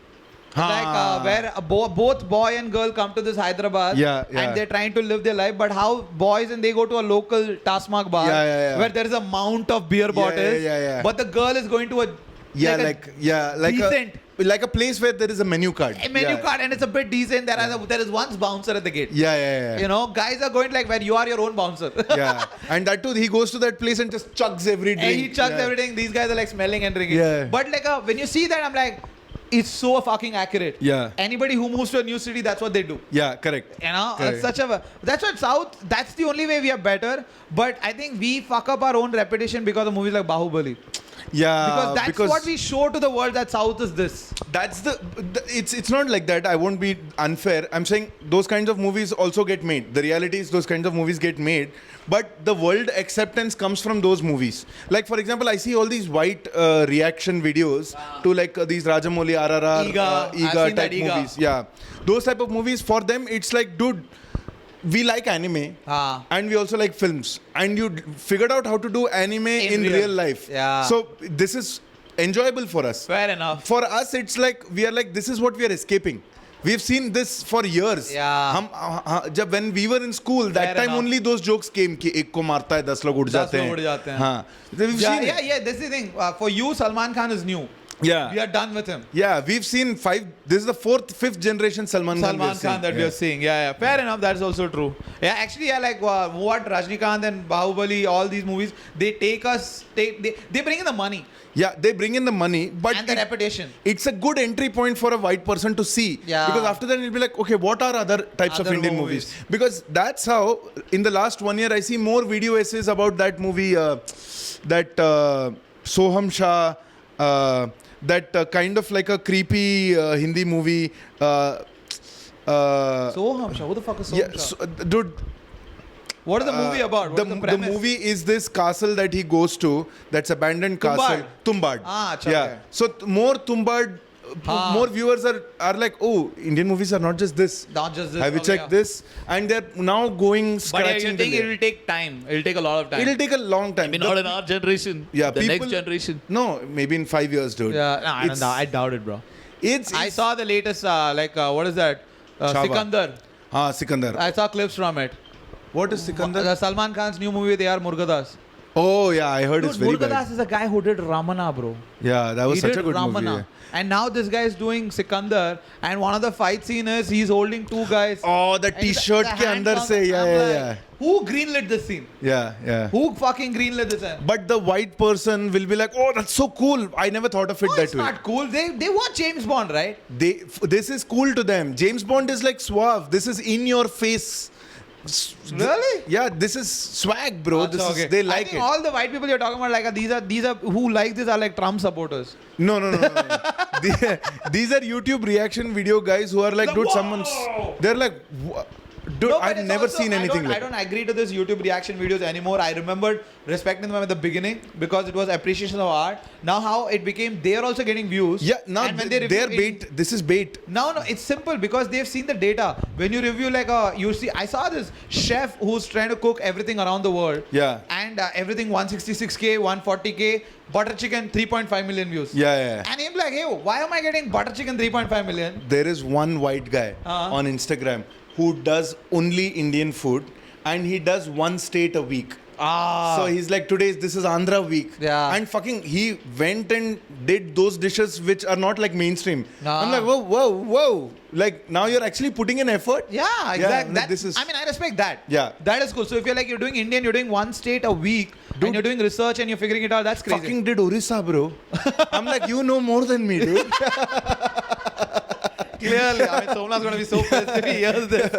Like where both boy and girl come to this Hyderabad and they're trying to live their life, but how boys and they go to a local Tasmak bar where there is a mount of beer bottles, but the girl is going to a decent, like a place where there is a menu card. A menu card and it's a bit decent. There is one bouncer at the gate. Yeah. You know, guys are going like where you are your own bouncer. And that too, he goes to that place and just chugs every drink. And he chugs everything. These guys are like smelling and drinking. Yeah. But like when you see that, I'm like, it's so fucking accurate. Yeah. Anybody who moves to a new city, that's what they do. Yeah, correct. You know, that's what South, that's the only way we are better. But I think we fuck up our own reputation because of movies like Bahubali. Yeah, Because that's what we show to the world, that South is this. That's it's not like that. I won't be unfair. I'm saying those kinds of movies also get made. The reality is those kinds of movies get made, but the world acceptance comes from those movies. Like for example, I see all these white reaction videos to like these Rajamouli, RRR, I've Iga seen type that, Iga. movies. Yeah, those type of movies, for them it's like, dude, we like anime and we also like films, and you figured out how to do anime in real life. Yeah. So this is enjoyable for us. Fair enough. For us, it's like we are like, this is what we are escaping. We've seen this for years. Yeah. When we were in school, that time only those jokes came कि एक को मारता है 10 लोग उड़ जाते हैं. हाँ. We've seen it. Yeah. This is the thing. For you, Salman Khan is new. Yeah. We are done with him. Yeah, we've seen 5. This is the 4th, 5th generation Salman Khan that we are seeing. Yeah. Fair enough. That's also true. Yeah, actually, like what Rajnikant and Bahubali, all these movies, they take us. They bring in the money. Yeah, they bring in the money, but and the reputation. It's a good entry point for a white person to see. Yeah. Because after that, it'll be like, okay, what are other types of Indian movies? Because that's how, in the last 1 year, I see more video essays about that movie, Soham Shah, that kind of like a creepy Hindi movie. Soham Shah? Who the fuck is Soham Shah? Dude. What is the movie about? What is the premise? The movie is this castle that he goes to, that's abandoned castle. Tumbad. Yeah. So more Tumbad, more viewers are like, oh, Indian movies are not just this. Not just this. Have you checked this? And they're now going scratching. But you think it will take time? It will take a lot of time. It will take a long time. Maybe not in our generation. Yeah, the next generation. No, maybe in 5 years, dude. Yeah, I doubt it, bro. I saw the latest, what is that? Sikandar. Sikandar. I saw clips from it. What is Sikandar? Salman Khan's new movie, they are Murugadas. Oh, yeah, I heard it's very Murugadas bad. is a guy who did Ramana, bro. Yeah, that was such a good Ramana. movie. And now this guy is doing Sikandar, and one of the fight scene is he's holding two guys. Oh, the t-shirt ke andar se. Yeah. Who greenlit this scene? Yeah. Who fucking greenlit this scene? But the white person will be like, oh, that's so cool. I never thought of it that way. It's not cool. They watch James Bond, right? This is cool to them. James Bond is like suave. This is in your face. Really? Yeah, this is swag, bro. They like it. All the white people you're talking about, like these are who like this are like Trump supporters. No. These are YouTube reaction video guys who are like, dude, they're like, dude, No, I've never seen anything like I don't agree to this YouTube reaction videos anymore. I remembered respecting them at the beginning because it was appreciation of art. Now how it became, they're also getting views. Yeah, now they're bait. This is bait. No, it's simple because they've seen the data. When you review I saw this chef who's trying to cook everything around the world. Yeah. And everything 166K, 140K, butter chicken 3.5 million views. Yeah. And I'm like, hey, why am I getting butter chicken 3.5 million? There is one white guy on Instagram who does only Indian food, and he does one state a week. So he's like, this is Andhra week. Yeah. And he went and did those dishes which are not like mainstream. I'm like, whoa. Like, now you're actually putting in effort. Yeah, exactly. Yeah, I respect that. Yeah. That is cool. So if you're doing Indian, you're doing one state a week, and you're doing research and you're figuring it out, that's crazy. Fucking did Orissa, bro. I'm like, you know more than me, dude. Clearly. Somna's going to be so pissed if he hears this.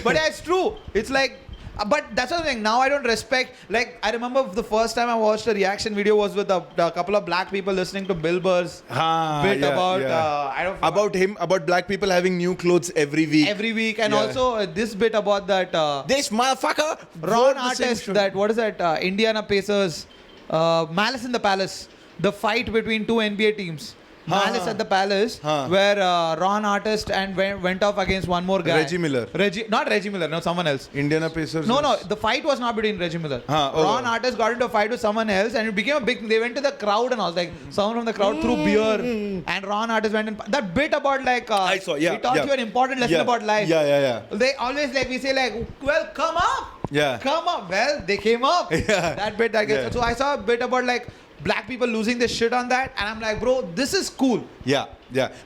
But yeah, it's true. It's like, but that's the thing. Now I don't respect. Like, I remember the first time I watched a reaction video was with a couple of black people listening to Bill Burr's bit about black people having new clothes every week. And also this bit about that this motherfucker Ron Artest, what is that Indiana Pacers Malice in the Palace, the fight between two NBA teams. Malice at the Palace, where Ron Artest and went off against one more guy. Reggie Miller. Not Reggie Miller, no, someone else. Indiana Pacers. No, the fight was not between Reggie Miller. Ron Artest got into a fight with someone else, and it became a big thing. They went to the crowd, and I was like, someone from the crowd threw beer, and Ron Artest went in. That bit about like, I saw, he taught you an important lesson about life. Yeah. They always we say like, well, come up. Yeah. Come up. Well, they came up. Yeah. That bit So I saw a bit about like black people losing their shit on that, and I'm like, bro, this is cool. Yeah.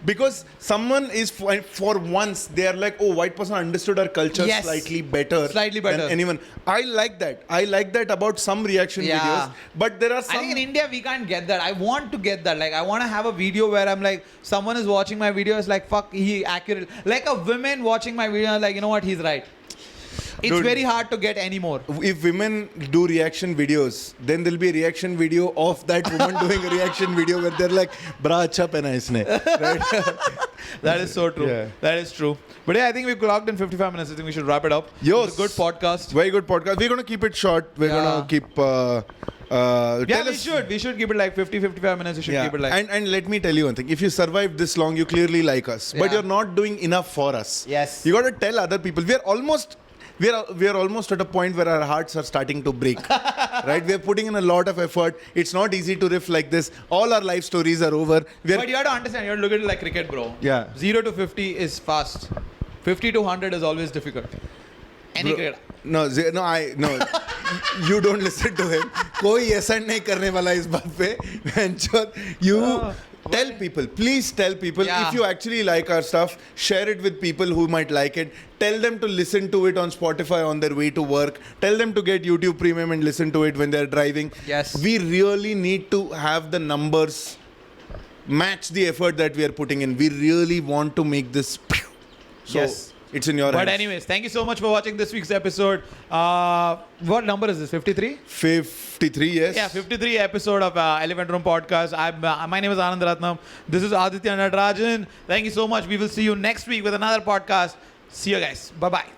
Because someone is for once they are like, oh, white person understood our culture slightly better than anyone. I like that about some reaction videos. But there are some. I think in India we can't get that. I want to get that. Like, I want to have a video where I'm like, someone is watching my video, is like, fuck, he accurate. Like a woman watching my video, like, you know what, he's right. It's Dude, very hard to get any more. if women do reaction videos, then there'll be a reaction video of that woman doing a reaction video where they're like, "Bra acha pehna isne." Right? That is so true. Yeah. That is true. But yeah, I think we've clocked in 55 minutes. I think we should wrap it up. Yo, It's a good podcast. Very good podcast. We're gonna keep it short. We're Yeah. gonna keep. Yeah, tell we us- should. We should keep it like 50-55 minutes. We should keep it like. and let me tell you one thing. If you survived this long, you clearly like us. But Yeah. you're not doing enough for us. Yes. You got to tell other people. We are almost at a point where our hearts are starting to break. Right? We are putting in a lot of effort. It's not easy to riff like this. All our life stories are over. But you have to understand, you have to look at it like cricket, bro. Yeah. 0 to 50 is fast. 50 to 100 is always difficult. Any cricket. No. You don't listen to him. कोई ऐसा नहीं करने वाला इस बात पे. Venture. You tell people. Please tell people. Yeah. If you actually like our stuff, share it with people who might like it. Tell them to listen to it on Spotify on their way to work. Tell them to get YouTube Premium and listen to it when they're driving. Yes. We really need to have the numbers match the effort that we are putting in. We really want to make this. So Yes. it's in your But hands. anyways, thank you so much for watching this week's episode. What number is this? 53? 53, yes. Yeah, 53 episode of Elephant Room Podcast. My name is Anand Ratnam. This is Aditya and Anand. Thank you so much. We will see you next week with another podcast. See you guys. Bye-bye.